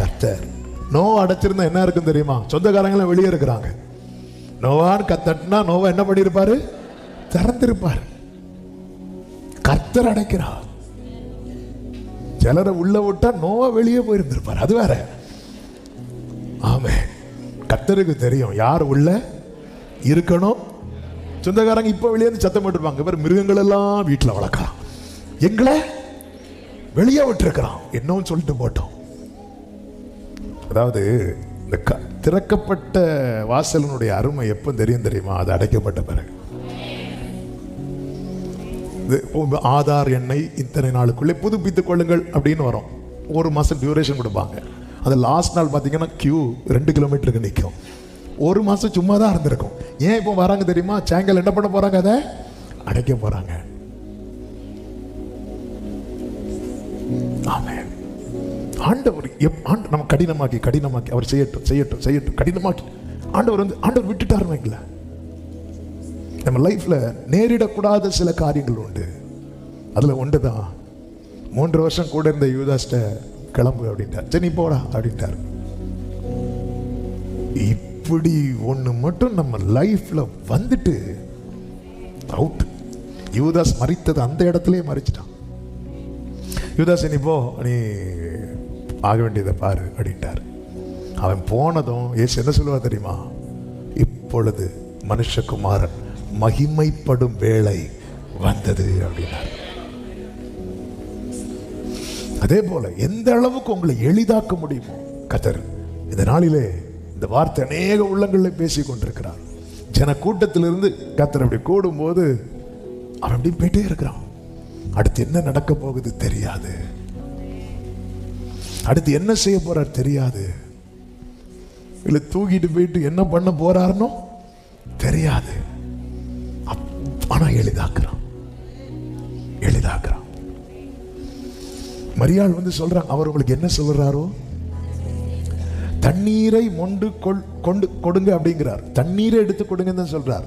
கர்த்தர். நோவா அடைச்சிருந்தா என்ன இருக்கும் தெரியுமா? சொந்தக்காரங்களாம் வெளியே இருக்கிறாங்க. நோவான்னு கத்தட்டினா நோவா என்ன பண்ணிருப்பாரு? திறந்திருப்பார். கர்த்தர் அடைக்கிறார். சிலரை உள்ள விட்டா நோவா வெளியே போயிருந்திருப்பார், அது வேற. ஆமென். கர்த்தருக்கு தெரியும் யார் உள்ள இருக்கணும். சொந்தக்காரங்க இப்ப வெளியே வந்து சத்தம் போட்டுருப்பாங்க, இவர் மிருகங்கள் எல்லாம் வீட்டில் வளர்க்கலாம், எங்களை வெளியே விட்டுருக்கிறான், என்னன்னு சொல்லிட்டு போட்டோம். அதாவது இந்த திறக்கப்பட்ட வாசலினுடைய அருமை எப்போ தெரியும் தெரியுமா? அது அடைக்கப்பட்ட பிறகு. ஆதார் எண்ணை இத்தனை நாளுக்குள்ளே புதுப்பித்துக் கொள்ளுங்கள் அப்படின்னு வரும். 1 மாதம் டியூரேஷன் கொடுப்பாங்க. அது லாஸ்ட் நாள் பார்த்தீங்கன்னா கியூ 2 கிலோமீட்டருக்கு நிற்கும். 1 மாதம் சும்மா தான் இருந்திருக்கும். ஏன் இப்போ வராங்க தெரியுமா? சேங்கல் என்ன பண்ண போறாங்க? அதை அடைக்க போறாங்க. ஆமென். ஆண்டவர் நம்ம கடினமாக்கி கடினமாக்கி அவர் செய்யட்டும் செய்யட்டும் செய்யட்டும் கடினமாக்கி ஆண்டவர் வந்து ஆண்டவர் விட்டுட்டாருன்னு வைக்கல. நம்ம லைஃப்ல நேரிடக்கூடாத சில காரியங்கள் உண்டு. அதுல ஒன்றுதான் 3 வருஷம் கூட இருந்த யூதாஸ்ட கிளம்பு அப்படின்ட்டார். சரி போடா அப்படின்ட்டார். இப்படி ஒண்ணு மட்டும் நம்ம லைஃப்ல வந்துட்டு அவுட். யூதாஸ் மரித்தது அந்த இடத்துலயே மறிச்சிட்டான். யூதாஸ் நீ போ, நீ ஆக வேண்டியதை பாரு அப்படின்ட்டார். அவன் போனதும் இயேசு என்ன சொல்லுவா தெரியுமா? இப்பொழுது மனுஷகுமாரன் மகிமைப்படும் வேளை வந்தது அப்படின்னார். அதே போல எந்த அளவுக்கு உங்களை எளிதாக்க முடியுமோ கர்த்தர் இந்த நாளிலே இந்த வார்த்தை அநேக உள்ளங்களில் பேசிக் கொண்டிருக்கிறார். ஜன கூட்டத்திலிருந்து கர்த்தர் அப்படி கூடும்போது அவன் அப்படி போயிட்டே இருக்கிறான். அடுத்து என்ன நடக்க போகுது தெரியாது, அடுத்து என்ன செய்ய போறார் தெரியாது, இல்ல தூக்கிட்டு போயிட்டு என்ன பண்ண போறாருன்னு தெரியாது. ஆனா எளிதாக்குறான், எளிதாக்குறான். மரியாள் வந்து சொல்றாங்க, அவர் உங்களுக்கு என்ன சொல்றாரோ தண்ணீரை மொண்டு கொண்டு கொடுங்க அப்படிங்கிறார். தண்ணீரை எடுத்து கொடுங்கன்னு தான் சொல்றார்.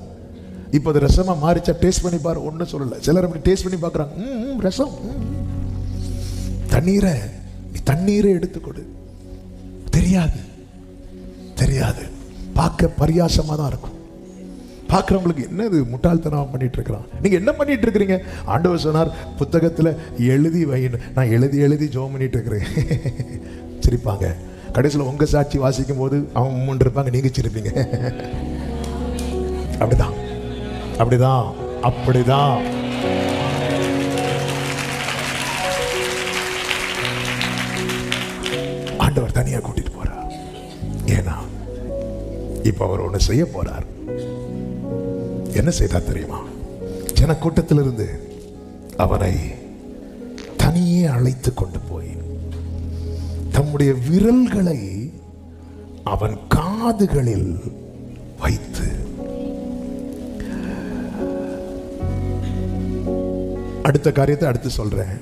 இப்போ அது ரசமா மாறிச்சா டேஸ்ட் பண்ணி பாரு, ஒன்றும் சொல்லல. சிலர் அப்படி டேஸ்ட் பண்ணி பார்க்குறாங்க, ரசம். தண்ணீரை நீ தண்ணீரை எடுத்து கொடு. தெரியாது, தெரியாது. பார்க்க பரியாசமா தான் இருக்கும். பார்க்குறவங்களுக்கு என்னது முட்டாள்தனம் பண்ணிட்டு இருக்கிறான், நீங்க என்ன பண்ணிட்டு இருக்கிறீங்க? ஆண்டவர் சொன்னார் புத்தகத்தில் எழுதி வைன்னு. நான் எழுதி எழுதி ஜோம் பண்ணிட்டு இருக்கிறேன். சிரிப்பாங்க. கடைசியில் உங்க சாட்சி வாசிக்கும் போது அவங்க முன் இருப்பாங்க, நீங்க சிரிப்பீங்க. அப்படிதான், அப்படிதான், அப்படிதான். ஆண்டவர் தனியா கூட்டிட்டு போறார். ஏன்னா இப்ப அவர் ஒண்ணு செய்ய போறார். என்ன செய்தா தெரியுமா? ஜன கூட்டத்திலிருந்து அவனை தனியே அழைத்து கொண்டு போய் தம்முடைய விரல்களை அவன் காதுகளில் வைத்து, அடுத்த காரியத்தை அடுத்து சொல்றேன்.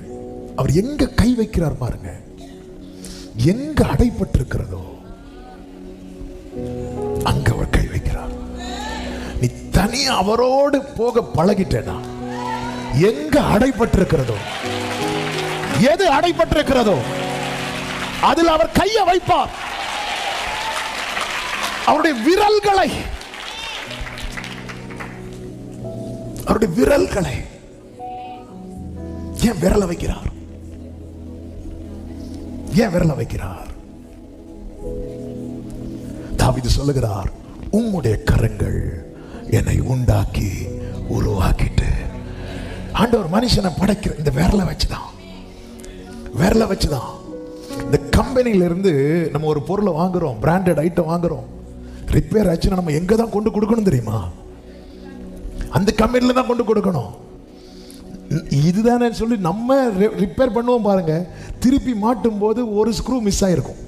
அவர் எங்க கை வைக்கிறார் பாருங்க. எங்க அடைபட்டிருக்கிறதோ அங்க அவர் கை வைக்கிறார். நீ தனியா அவரோடு போக பழகிட்டேனா, எங்க அடைபட்டிருக்கிறதோ, எது அடைபட்டிருக்கிறதோ அதில் அவர் கையை வைப்பார். அவருடைய விரல்களை, அவருடைய விரல்களை. ஏன் விரல வைக்கிறார்? ஏன் விரல வைக்கிறார்? தாவீது சொல்லுகிறார், உம்முடைய கரங்கள் என்னை உண்டாக்கி உருவாக்கிட்டு. ஆண்டவர் மனுஷனை படைக்கிற இந்த விரல வச்சுதான், விரல வச்சுதான். இந்த கம்பெனில இருந்து நம்ம ஒரு பொருளை வாங்குறோம், பிராண்டட் ஐட்டம் வாங்குறோம், ரிப்பேர் ஆச்சுன்னா நம்ம எங்க தான் கொண்டு கொடுக்கணும் தெரியுமா? அந்த கம்பெனில தான் கொண்டு கொடுக்கணும். இதுதானே சொல்லி நம்ம ரிப்பேர் பண்ணுவோம் பாருங்க. திருப்பி மாட்டும் போது ஒரு ஸ்க்ரூ மிஸ் ஆயிருக்கும்.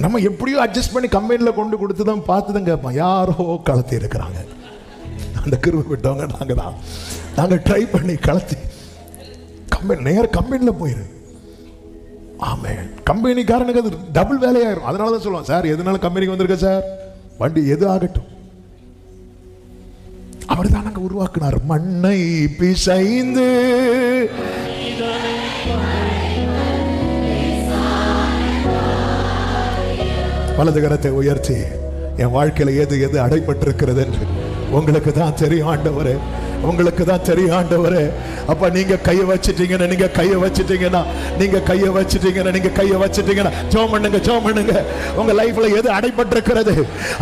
நம்ம எப்படியோ அட்ஜஸ்ட் பண்ணி கம்பெனில கொண்டு கொடுத்து தான் பார்த்து தான் கேட்போம், யாரோ கலத்தி இருக்கிறாங்க. அந்த கிருபை விட்டவங்க நாங்க தான். நாங்க ட்ரை பண்ணி கலத்தி கம்பெனி நேர கம்பெனில போயிரு. ஆமே, கம்பெனிக்காரனுக்கு அது டபுள் வேலையாயிரும். அதனால தான் சொல்லுவோம், சார் எதனால கம்பெனிக்கு வந்திருக்க சார், வண்டி எது ஆகட்டும். அவர்தான் நாங்க உருவாக்குனார். மண்ணை பிசைந்து வலது கரத்தை உயர்த்தி, என் வாழ்க்கையில எது எது அடைபட்டிருக்கிறது என்று உங்களுக்கு தான் தெரியும் ஆண்டவரே, உங்களுக்கு தான் தெரியும் ஆண்டவரே. அப்ப நீங்க கையை வச்சிட்டீங்கன்னா, நீங்க கையை வச்சிட்டீங்கன்னா, நீங்க கையை வச்சிட்டீங்கன்னா, நீங்க கையை வச்சிட்டீங்கன்னா ஜெபம் பண்ணுங்க, ஜெபம் பண்ணுங்க. உங்க லைஃப்ல எது அடைபட்டிருக்கிறது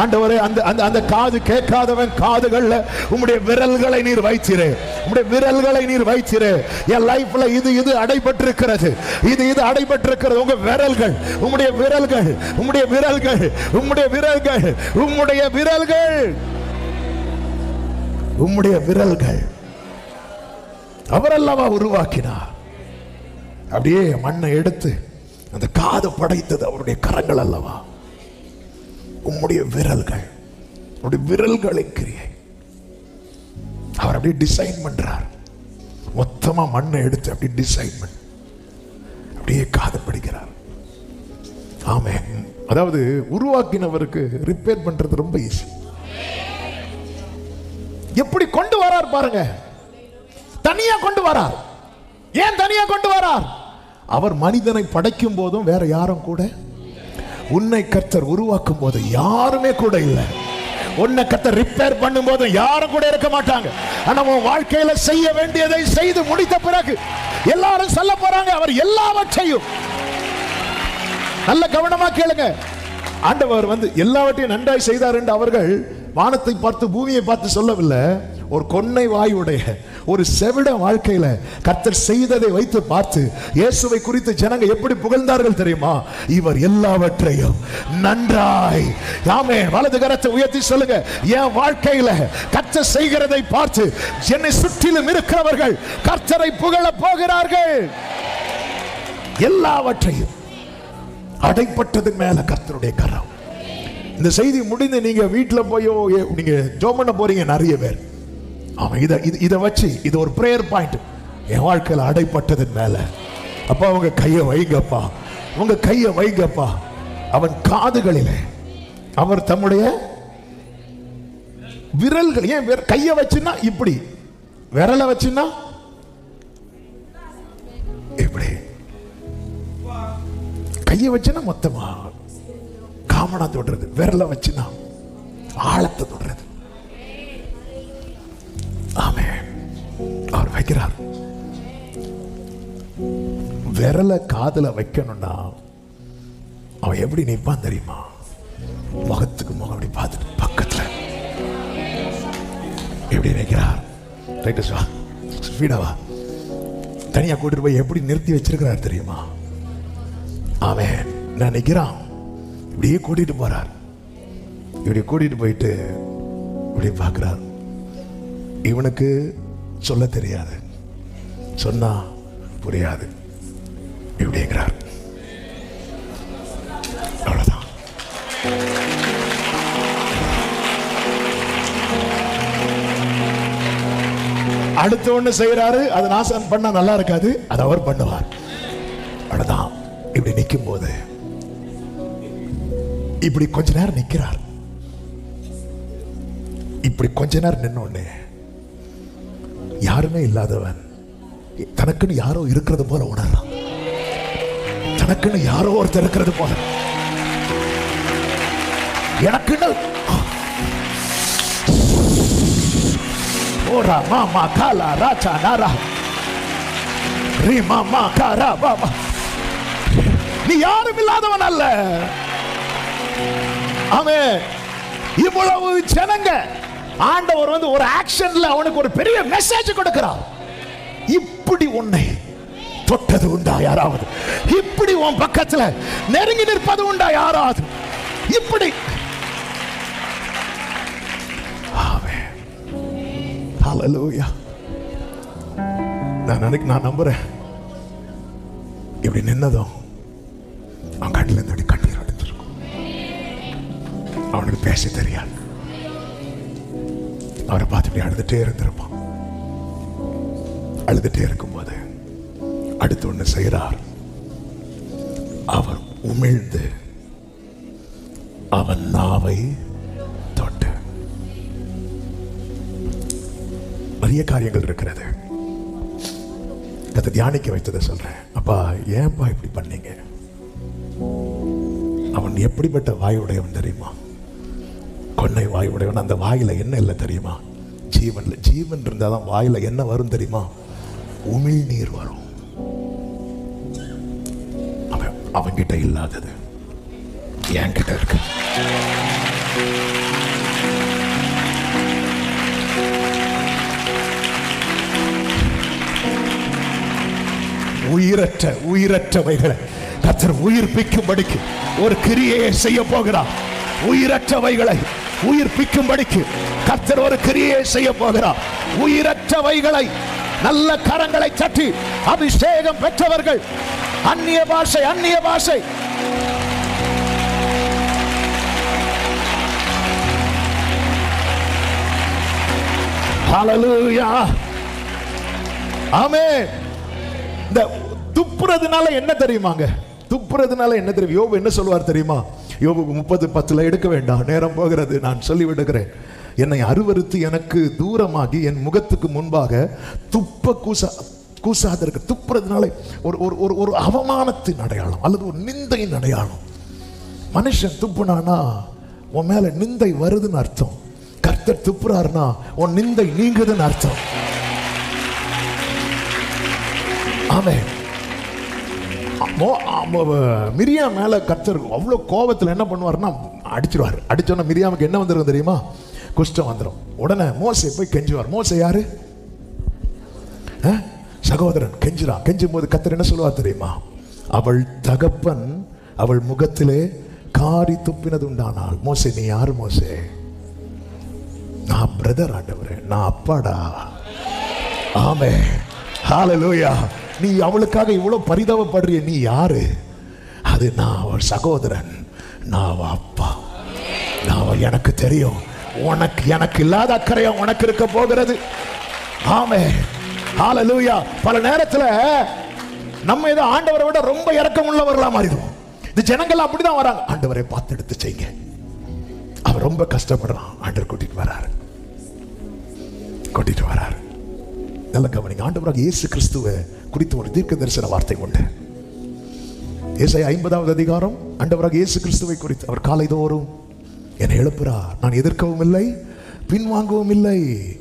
ஆண்டவரே, அந்த அந்த அந்த காது கேட்காதவன் காதுகள்ல உம்முடைய விரல்களை நீர் வைத்திரு, உம்முடைய விரல்களை நீர் வைத்திரு. என் லைஃப்ல இது இது அடைபட்டிருக்கிறது, இது இது அடைபட்டிருக்கிறது. உங்க விரல்கள், உம்முடைய விரல்கள், உம்முடைய விரல்கள், உம்முடைய விரல்கள், உம்முடைய விரல்கள், உம்முடைய விரல்கள். அவரல்லவா உருவாக்கினார். அப்படியே மண்ணை எடுத்து அந்த காது படைத்தது அவருடைய கரங்கள் அல்லவா. உம்முடைய விரல்கள், உம்முடைய விரல்களின் கிரியை. அவர் அப்படியே டிசைன் பண்றார். மொத்தமா மண்ணை எடுத்து அப்படியே டிசைன் பண்ண அப்படியே காது படிக்கிறார். ஆமென். அதாவது உருவாக்கினவருக்கு ரிப்பேர் பண்றது ரொம்ப ஈஸி. எப்படி கொண்டு வரார் பாருங்க, தனியா கொண்டு வரார். ஏன் தனியா கொண்டு வரார்? அவர் மனிதனை படைக்கும் போதும் வேற யாரும் கூட, உன்னை கர்த்தர் உருவாக்கும் போது யாருமே கூட இல்லை. உன்னை கர்த்தர் ரிப்பேர் பண்ணும் போது யாரும் கூட இருக்க மாட்டாங்க. ஆனா உன் வாழ்க்கையில செய்ய வேண்டியதை செய்து முடித்த பிறகு எல்லாரும் சொல்ல போறாங்க, அவர் எல்லாவற்றையும். நல்ல கவனமா கேளுங்க. ஆண்டவர் வந்து எல்லாவற்றையும் நன்றாய் செய்தார் என்று அவர்கள் வானத்தை பார்த்து பூமியை பார்த்து சொல்லவில்லை. ஒரு கொன்னை வாயுடைய ஒரு செவிட வாழ்க்கையில கர்த்தர் செய்ததை வைத்து பார்த்து இயேசுவை குறித்து ஜனங்க எப்படி புகழ்ந்தார்கள் தெரியுமா? இவர் எல்லாவற்றையும் நன்றாய். ஆமென். வலது கரத்தை உயர்த்தி சொல்லுங்க, என் வாழ்க்கையில கர்த்தர் செய்கிறதை பார்த்து என்னை சுற்றிலும் இருக்கிறவர்கள் கர்த்தரை புகழ போகிறார்கள். எல்லாவற்றையும் அடைப்பட்டது மேல கர்த்தருடைய கரம். இந்த செய்தி முடிந்து நீங்க வீட்டுல போயோ நீங்க ஜெபம் பண்ண போறீங்க நிறைய பேர். அவன் இதை வச்சு இது ஒரு பிரேயர் பாயிண்ட். என் வாழ்க்கையில் அடைப்பட்டது மேல அப்பா உங்க கையை வைங்கப்பா, உங்க கையை வைங்கப்பா. அவன் காதுகளிலே அவர் தம்முடைய விரல்கள், ஏன் கையை வச்சுன்னா இப்படி, விரலை வச்சுன்னா இப்படி, கையை வச்சுன்னா மொத்தமா காமனா தொடுறது, விரல வச்சுன்னா ஆழத்தை தொடுறது. ஆமென். அவர் வைக்கிறார். விரல காதுல வைக்கணும்னா அவன் எப்படி நிற்பான் தெரியுமா? முகத்துக்கு முகம் அப்படி பார்த்துட்டு பக்கத்துல எப்படி நிற்கிறார். ரைட்டு வா, ஸ்பீடாவா, தனியா கூட்டிட்டு போய் எப்படி நிறுத்தி வச்சிருக்கிறார் தெரியுமா? அவன் நான் நிற்கிறான், இப்படியே கூட்டிட்டு போறார். இப்படி கூட்டிட்டு போயிட்டு இப்படி பார்க்கிறார். இவனுக்கு சொல்ல தெரியாது, சொன்னா புரியாது, இப்படிங்கிறார். அவ்வளவுதான். அடுத்த ஒண்ணு செய்யறாரு, அது நாசம் பண்ணா நல்லா இருக்காது, அது அவர் பண்ணுவார். அவ்வளவுதான். இப்படி நிற்கும் போது இப்படி கொஞ்ச நேரம் நிற்கிறார். இப்படி கொஞ்ச நேரம் நின்னோடனே யாருமே இல்லாதவன் தனக்குன்னு யாரோ இருக்கிறது போல உணர்றான். தனக்குன்னு யாரோ ஒருத்தர் இருக்கிறது போல, எனக்குன்னு ஓரா மாமா காலா ராச்சா நாரா ரீ மாமா காரா பாபா, நீ யாரும் இல்லாதவன் அல்ல. அவன் இவ்வளவு ஜனங்க, ஆண்டவர் வந்து ஒரு ஆக்ஷன்ல அவனுக்கு ஒரு பெரிய மெசேஜ் கொடுக்கிறார். இப்படி உன்னை தொட்டது உண்டா யாராவது? இப்படி உன் பக்கத்துல நெருங்கி நிற்பது உண்டா யாராவது? இப்படி ஹல்லேலூயா. நான் நம்புறேன். இப்படி நின்னதும் அவன் கண்ணில் இருந்து கண்ணீர் அடைஞ்சிருக்கும். அவனுக்கு பேச தெரியாது. அவரை பார்த்து இப்படி அழுதுட்டே இருந்திருப்பான். அழுதுட்டே இருக்கும்போது அடுத்து ஒண்ணு செய்கிறார். அவர் உமிழ்ந்து அவன் நாவை தொட்டு. நிறைய காரியங்கள் இருக்கிறது. அதை தியானிக்க வைத்ததை சொல்றேன். அப்பா ஏன்பா இப்படி பண்ணீங்க? அவன் எப்படிப்பட்ட வாயுடையவன் தெரியுமா? கொன்னை வாயுடையவன். அந்த வாயில என்ன இல்லை தெரியுமா? ஜீவன்ல ஜீவன் இருந்தாதான் வாயில என்ன வரும் தெரியுமா? உமிழ் நீர் வரும். அவன்கிட்ட இல்லாதது என்கிட்ட இருக்கு. உயிரற்றவைகளை கர்த்தர் உயிர்ப்பிக்கும்படிக்கு ஒரு கிரியையை செய்ய போகிறார். உயிரற்றவைகளை உயிர்ப்பிக்கும்படிக்கு கர்த்தர் ஒரு கிரியையை செய்ய போகிறார். உயிரற்றவைகளை நல்ல கரங்களை தட்டி அபிஷேகம் பெற்றவர்கள் அந்நிய பாஷை ஹல்லேலூயா. ஆமென். இந்த துப்புறதுனால என்ன தெரியுமாங்க? துப்புறதுனால என்ன தெரியும்? யோபு என்ன சொல்வார் தெரியுமா? யோபு 30:10 எடுக்க வேண்டாம், நேரம் போகிறது, நான் சொல்லி விடுகிறேன். என்னை அருவருத்து எனக்கு தூரமாகி என் முகத்துக்கு முன்பாக துப்ப கூசாத இருக்கு. துப்புறதுனால ஒரு அவமானத்தின் அடையாளம் அல்லது ஒரு நிந்தையின் அடையாளம். மனுஷன் துப்புனானா உன் மேல நிந்தை வருதுன்னு அர்த்தம். கர்த்தர் துப்புறாருனா உன் நிந்தை நீங்குதுன்னு அர்த்தம். ஆமென். மிரியா மேல கர்த்தர் அவ்வளவு கோபத்தில் என்ன பண்ணுவார்னா அடிச்சிருவார். அடிச்சோன்னா மிரியாமுக்கு என்ன வந்துருக்கும் தெரியுமா? குஷ்டம் வந்துடும். உடனே மோசே போய் கெஞ்சுவார். மோசே யாரு? சகோதரன் கெஞ்சுறான். கெஞ்சும் போது கர்த்தர் என்ன சொல்லுவார் தெரியுமா? அவள் தகப்பன் அவள் முகத்திலே காரி துப்பினது உண்டானால், மோசே நீ யாரு? மோசே நான் பிரதர் ஆண்டவரே, நான் அப்பாடா. ஆமே, ஹalleluya. நீ அவளுக்காக இவ்வளவு பரிதாபப்படுறிய, நீ யாரு? அது நான் அவள் சகோதரன், நான் அவ அப்பா, நான் எனக்கு தெரியும். உனக்கு எனக்கு இல்லாத அக்கறையா உனக்கு இருக்க போகிறது. ஆமே, ஹalleluya. பல நேரத்துல நம்ம ஏதோ ஆண்டவரை விட ரொம்ப இரக்கம் உள்ளவர்களா மாறிடுவோம். இந்த ஜனங்கள் அப்படிதான் வராங்க. ஆண்டவரை பார்த்து எடுத்து செய்யுங்க. அவர் ரொம்ப கஷ்டப்படுறான், ஆண்டவர் கூட்டிட்டு வராரு. நல்ல கவனிங்க. ஆண்டவராக இயேசு கிறிஸ்துவை குறித்து ஒரு தீர்க்க தரிசன வார்த்தை உண்டு. ஏசாயா 50வது அதிகாரம். ஆண்டவராக இயேசு கிறிஸ்துவை குறித்து அவர் காலைதோறும் என்னை எழுப்புறார், நான் எதிர்க்கவும் இல்லை பின்வாங்கவும் இல்லை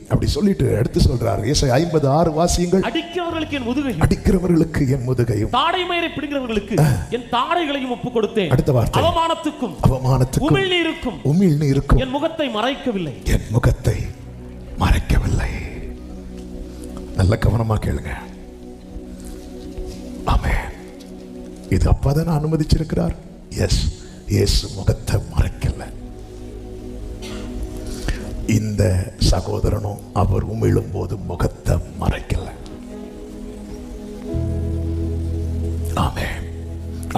அப்படி சொல்லிட்டு எடுத்து சொல்றார். ஏசாயா 50:6 வாசியுங்கள். அடிக்கிறவர்களுக்கு என் முதுகையும், அடிக்கிறவர்களுக்கு என் முதுகையும், தாடை மயிரை பிடிக்கிறவர்களுக்கு என் தாடைகளையும் ஒப்புக் கொடுத்தேன். அடுத்த வார்த்தை, அவமானத்துக்கும் உமிழ்நீருக்கும் என் முகத்தை மறைக்கவில்லை. என் முகத்தை மறைக்கவில்லை. நல்ல கவனமா கேளுங்க. ஆமென். இது அப்பதான் அனுமதிச்சிருக்கிறார். எஸ், இயேசு முகத்தை மறைக்கல. இந்த சகோதரனும் அவர் உமிழும் போது முகத்தை மறைக்கல. ஆமென்.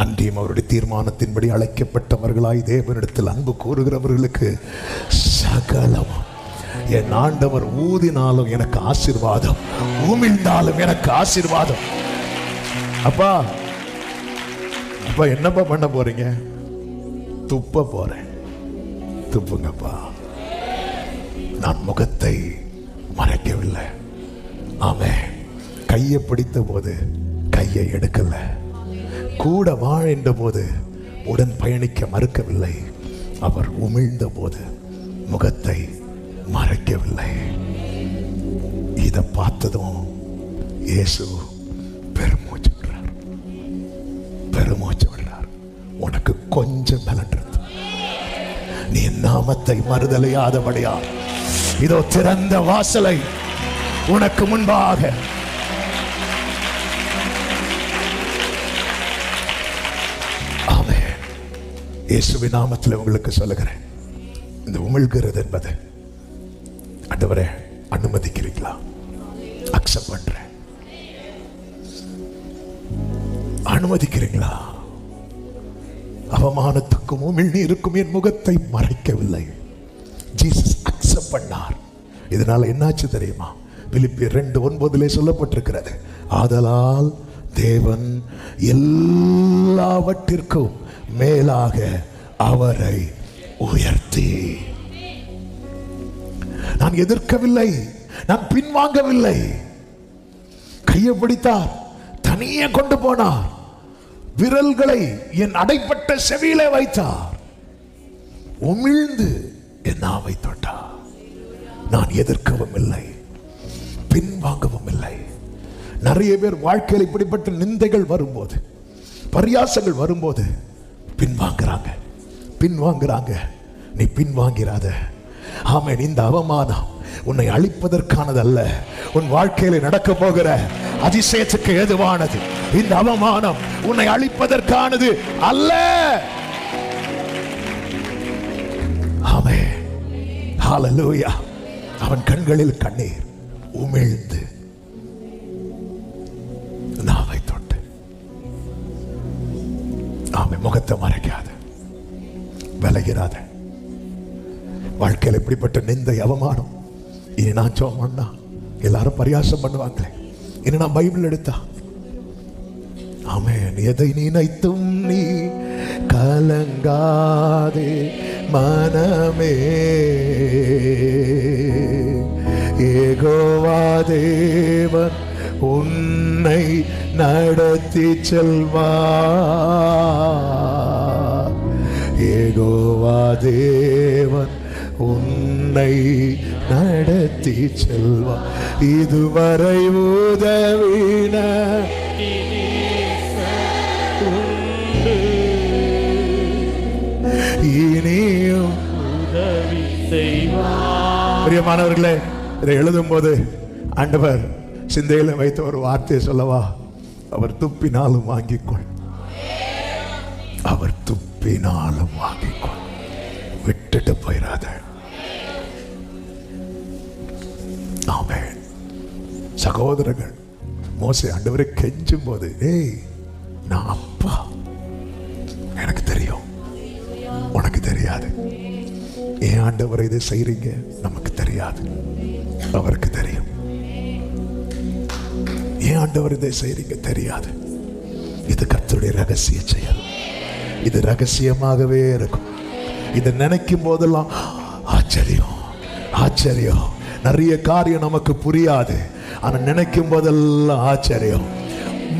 அன்றியும் அவருடைய தீர்மானத்தின்படி அழைக்கப்பட்டவர்களாய் தேவனிடத்தில் அன்பு கூறுகிறவர்களுக்கு சகலம், என் ஆண்டவர் ஊதினாலும் எனக்கு ஆசீர்வாதம், உமிழ்ந்தாலும் எனக்கு ஆசீர்வாதம். அப்பா அப்பா என்னப்பா பண்ண போறீங்க? துப்ப போறேன். துப்புங்கப்பா. நான் முகத்தை மறைக்கவில்லை. ஆமென். கையை பிடித்த போது கையை எடுக்கல. கூட வாழ்ந்த போது உடன் பயணிக்க மறுக்கவில்லை. அவர் உமிழ்ந்த போது முகத்தை மறைக்கவில்லை. இதை பார்த்ததும் இயேசு பெருமூச்சு விடுறார். உனக்கு கொஞ்சம் பலன் இருக்கு. நீ நாமத்தை மறுதலையாதபடியா இதோ திறந்த வாசலை உனக்கு முன்பாக. ஆமென். இயேசுவின் நாமத்தில் உங்களுக்கு சொல்லுகிறேன், இந்த உமிழ்கிறது என்பது ஆண்டவரே அனுமதிக்கிறீங்களா? அக்செப்ட் பண்றேன். அனுமதிக்கிறீங்களா? அவமானத்துக்கும் உமிழ்நீருக்கும் என் முகத்தை மறைக்கவில்லை. ஜீசஸ் அக்செப்ட் பண்ணார். இதனால என்னாச்சு தெரியுமா? பிலிப்பியர் 2:9 சொல்லப்பட்டிருக்கிறது, ஆதலால் தேவன் எல்லாவற்றிற்கும் மேலாக அவரை உயர்த்தி. நான் எதிர்க்கவில்லை, நான் பின்வாங்கவில்லை. கையை பிடித்தார், தனியே கொண்டு போனார், விரல்களை என் அடைப்பட்ட செவியிலே வைத்தார், உமிழ்ந்து என் நாவை தொட்டார். நான் எதிர்க்கவும் இல்லை, பின்வாங்கவும் இல்லை. நிறைய பேர் வாழ்க்கையில் இப்படிப்பட்ட நிந்தைகள் வரும்போது, பரியாசங்கள் வரும்போது பின்வாங்குறாங்க. நீ பின்வாங்கிறாத. ஆமென். இந்த அவமானம் உன்னை அழிப்பதற்கானது அல்ல, உன் வாழ்க்கையில் நடக்க போகிற அதிசயத்துக்கு ஏதுவானது. இந்த அவமானம் உன்னை அழிப்பதற்கானது அல்ல. ஆமென். ஹalleluya. அவன் கண்களில் கண்ணீர், உமிழ்ந்து நாவை தொட்டு. ஆமென். முகத்தை மறைக்காத, விலகிறாத. வாழ்க்கையில் இப்படிப்பட்ட நிந்தை அவமானம் இனி நான் சொன்னா எல்லாரும் பரியாசம் பண்ணுவாங்களே, இனி நான் பைபிள் எடுத்தா. ஆமென். எதை நினைத்தும் நீ கலங்காதே மனமே, யெகோவா தேவன் உன்னை நடத்தி செல்வார். யெகோவா தேவன் உன்னை நடத்தி செல்வார். இதுவரை உதவின இனியும் உதவி செய்வார். பிரியமானவர்களே, இதை எழுதும் போது ஆண்டவர் சிந்தையில வைத்த ஒரு வார்த்தையை சொல்லவா? அவர் துப்பினாலும் வாங்கிக்கொள், அவர் துப்பினாலும் வாங்கிக்கொள், விட்டுட்டு போயிடாத. ஆமென். சகோதரர்கள் மோசே ஆண்டவரை கெஞ்சும் போது, ஏய் நான் அப்பா, எனக்கு தெரியும், உனக்கு தெரியாது. ஏன் ஆண்டவரை இதை செய்றீங்க? நமக்கு தெரியாது, அவருக்கு தெரியும். ஏன் ஆண்டவர் இதை செய்றீங்க? தெரியாது. இது கர்த்தருடைய ரகசிய செயல். இது ரகசியமாகவே இருக்கும். இதை நினைக்கும் போதெல்லாம் ஆச்சரியம், ஆச்சரியம். நிறைய காரியம் நமக்கு புரியாது, ஆனா நினைக்கும் போதெல்லாம் ஆச்சரியம்.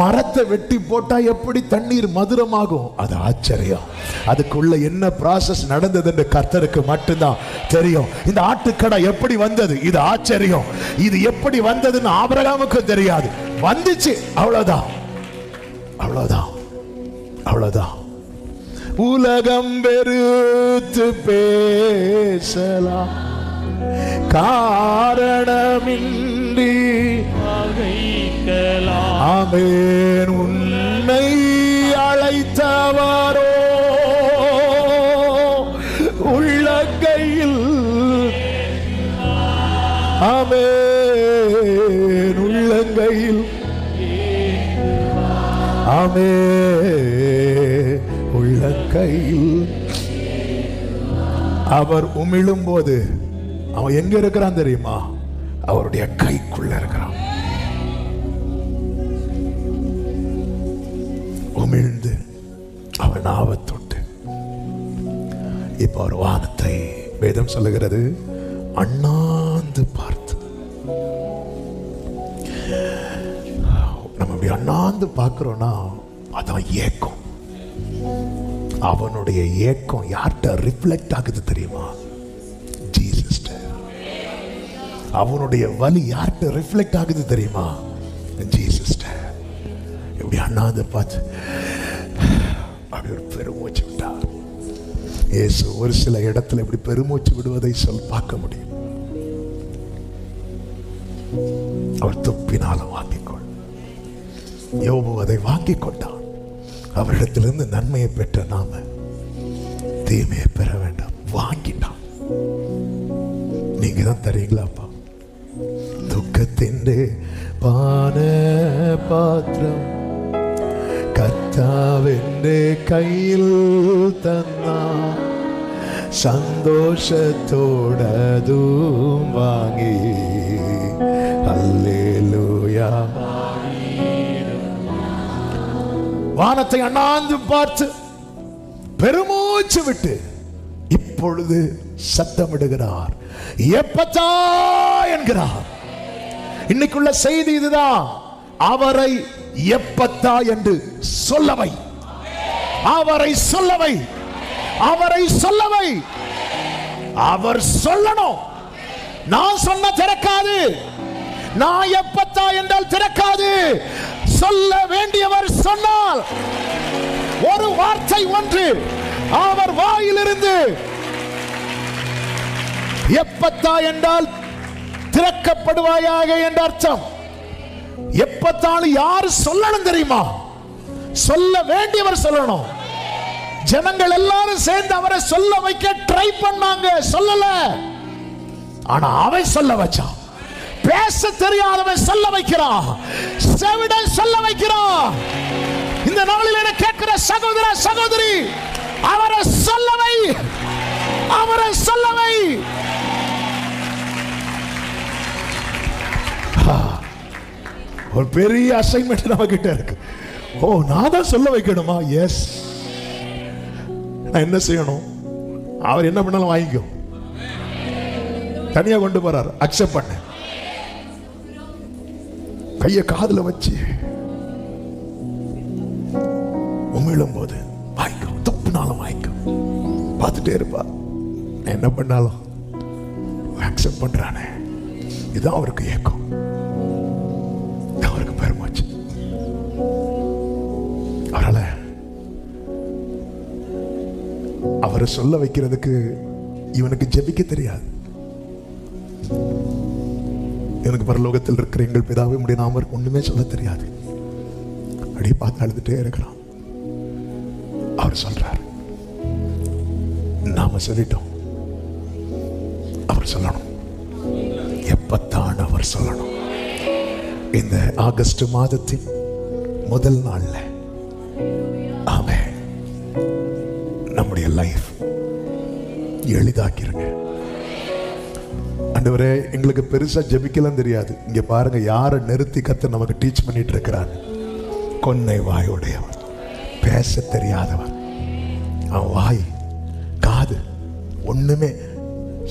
மரத்தை வெட்டி போட்டா எப்படி தண்ணீர் மதுரமாகும்? அது ஆச்சரியம். அதுக்குள்ள என்ன ப்ராசஸ் நடந்தது என்று கர்த்தருக்கு மட்டும்தான் தெரியும். இந்த ஆட்டுக்கடை எப்படி வந்தது? இது ஆச்சரியம். இது எப்படி வந்ததுன்னு ஆபிரகாமுக்கு தெரியாது. வந்துச்சு, அவ்வளவுதான், அவ்வளவுதான், அவ்வளவுதான். உலகம் வெறுத்து பேசலாம், காரணமின்றி ஆமென். உன்னை அழைத்தவரோ உள்ளங்கையில், ஆமென், உள்ளங்கையில், ஆமென், உள்ளங்கையில். அவர் உமிழும் போது அவன் எங்க இருக்கிறான் தெரியுமா? அவருடைய கைக்குள்ள இருக்கிறான். உமிழ்ந்து அவன் ஆவத்தொட்டு இப்ப ஒரு வானத்தை வேதம் சொல்லுகிறது அண்ணாந்து பார்த்து. நம்ம இப்படி அண்ணாந்து பார்க்கிறோம்னா அதான் ஏக்கம். அவனுடைய ஏக்கம் யார்கிட்ட ரிஃப்ளெக்ட் ஆகுது தெரியுமா? ஜீசஸ். அவனுடைய வலி யார்கிட்ட ரிஃப்ளெக்ட் ஆகுது தெரியுமா? ஜீசஸ். இப்படி அண்ணாந்து பார்த்து அப்படி ஒரு பெருமூச்சு விட்டார். இயேசு ஒரு சில இடத்துல இப்படி பெருமூச்சு விடுவதை பார்க்க முடியும். அவர் துப்பினாலும் வாங்கிக்கொள். யோபு அதை வாங்கிக் கொண்டான். அவரிடத்திலிருந்து நன்மையை பெற்ற நாம தீமையை பெற வேண்டாம். வாங்கிட்டான். நீங்க தான் தரீங்களாப்பா? துக்கத்தின் பான பாத்திரம் கர்த்தாவென்று கையில் தன்னா, சந்தோஷத்தோடதும் வாங்கி அல்லேலூயா. வானத்தை அண்ணாந்து பார்த்து பெருமூச்சு விட்டு இப்பொழுது சத்தமிடுகிறார், எப்பத்தா என்கிறார். இன்னைக்குள்ள செய்தி இதுதான். அவரை எப்பத்தா என்று சொல்லவை, அவரை சொல்லவை, அவரை சொல்லவை. அவர் சொல்லணும். நான் சொன்ன திறக்காது. நான் எப்பத்தா என்றால் திறக்காது. சொல்ல வேண்டியவர் சொன்னால் ஒரு வார்த்தை ஒன்று அவர் வாயிலிருந்து எப்பத்தா என்றால் திறக்கப்படுவாயாக என்ற அர்த்தம். எப்பத்தாலும் யாரு சொல்லணும் தெரியுமா? சொல்ல வேண்டியவர் சொல்லணும். ஜனங்கள் எல்லாரும் சேர்ந்து அவரை சொல்ல வைக்க ட்ரை பண்ணாங்க, சொல்லல. ஆனா அவன் சொல்ல வச்சான். பேச தெரியாதவன் சொல்ல வைக்கிறான், செவிடன் சொல்ல வைக்கிறான். இந்த நாளில் என கேட்கிற சகோதர சகோதரி, அவரை சொல்லவை, அவரை சொல்லவை. ஒரு பெரிய அசைன்மெண்ட் நம்ம கிட்ட இருக்கு. ஓ, நான் தான் சொல்ல வைக்கணுமா? எஸ். நான் என்ன செய்யணும்? அவர் என்ன பண்ணாலும் வாங்கிக்கோ. தனியா கொண்டு போறார், அக்செப்ட் பண்ண. கைய காதுல வச்சு உமிழும் போது வாங்கிக்கோ, துப்புனாலும் வாங்கிக்கோ. பார்த்துட்டே இருப்பா. என்ன பண்ணாலும் அக்செப்ட் பண்றானே, இதுதான் அவருக்கு ஏக்கம், அவருக்கு பெருமாச்சு. அவரால அவரை சொல்ல வைக்கிறதுக்கு இவனுக்கு ஜெபிக்க தெரியாது. எனக்கு பரலோகத்தில் இருக்கிற எங்கள் பிதாவே உம்முடைய நாமம் ஒண்ணுமே சொல்ல தெரியாது. அப்படியே பார்த்து அழுதுட்டே இருக்கிறான். அவர் சொல்றார், நாம சொல்லிட்டோம், அவர் சொல்லணும். எப்பத்தான் அவர் சொல்லணும்? இந்த ஆகஸ்ட் மாதத்தின் முதல் நாள்ல ஆமென். நம்முடைய லைஃப் எளிதாக்கிருங்க. ஆண்டவரே, எங்களுக்கு பெருசா ஜெபிக்கலாம் தெரியாது. இங்க பாருங்க, யாரை நிறுத்தி கர்த்தர் நமக்கு டீச் பண்ணிட்டு இருக்கிறார். கொன்னை வாயுடையவர், பேச தெரியாதவர். அவன் வாய், காது ஒண்ணுமே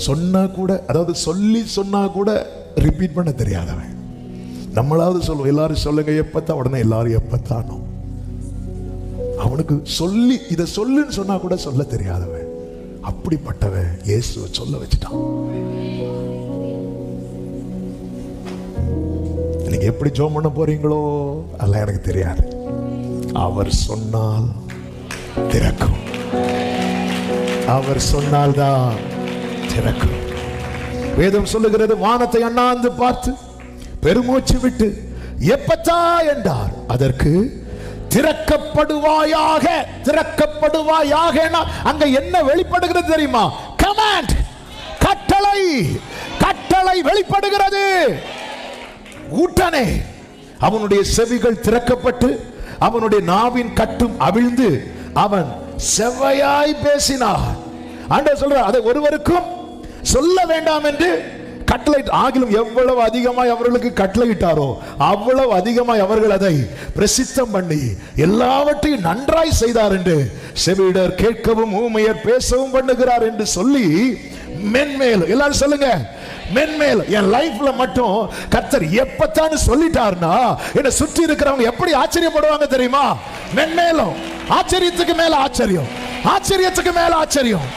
சொன்னா கூட, அதாவது சொல்லி சொன்னா கூட ரிப்பீட் பண்ண தெரியாதவன். நம்மளாவது சொல்லுவோம், எல்லாரும் சொல்லுங்க எப்பத்தான், உடனே எல்லாரும் எப்பத்தானோ. அவனுக்கு சொல்லி இதை சொல்லுன்னு சொன்னா கூட சொல்ல தெரியாதவன். அப்படிப்பட்டவன் இயேசுவை சொல்ல வச்சுட்டான். நீங்க எப்படி ஜெபம் பண்ண போறீங்களோ அதெல்லாம் எனக்கு தெரியாது. அவர் சொன்னால் திறக்கும். அவர் சொன்னால்தான் திறக்கும். வேதம் சொல்லுகிறது, வானத்தை அண்ணாந்து பார்த்து பெருமூச்சு விட்டு எப்பத்தா என்றார். அதற்கு திறக்கப்படுவாயாக. திறக்கப்படுவாயாக அங்க என்ன வெளிப்படுகிறது தெரியுமா? கமாண்ட், கட்டளை. கட்டளை வெளிப்படுகிறது. உடனே அவனுடைய செவிகள் திறக்கப்பட்டு அவனுடைய நாவின் கட்டும் அவிழ்ந்து அவன் செவ்வையாய் பேசினார். ஆண்டவர் சொல்றார், அதை ஒருவருக்கும் சொல்ல வேண்டாம் என்று கட்டளை. ஆகிலும் எவ்வளவு அதிகமாய் அவர்களுக்கு கட்டளையிட்டாரோ அவ்வளவு அதிகமாய் அவர்கள் அதை பிரசித்தம் பண்ணி எல்லாவற்றையும் நன்றாய் செய்தார் என்று செவிடர் கேட்கவும் ஊமையர் பேசவும் பண்ணுகிறார் என்று சொல்லி மென்மேலும், எல்லாரும் சொல்லுங்க மென்மேலும். என் லைஃப்ல மட்டும் கர்த்தர் எப்பத்தான் சொல்லிட்டார்னா என்ன சுற்றி இருக்கிறவங்க எப்படி ஆச்சரியப்படுவாங்க தெரியுமா? மென்மேலும். ஆச்சரியத்துக்கு மேல ஆச்சரியம், ஆச்சரியத்துக்கு மேல ஆச்சரியம்.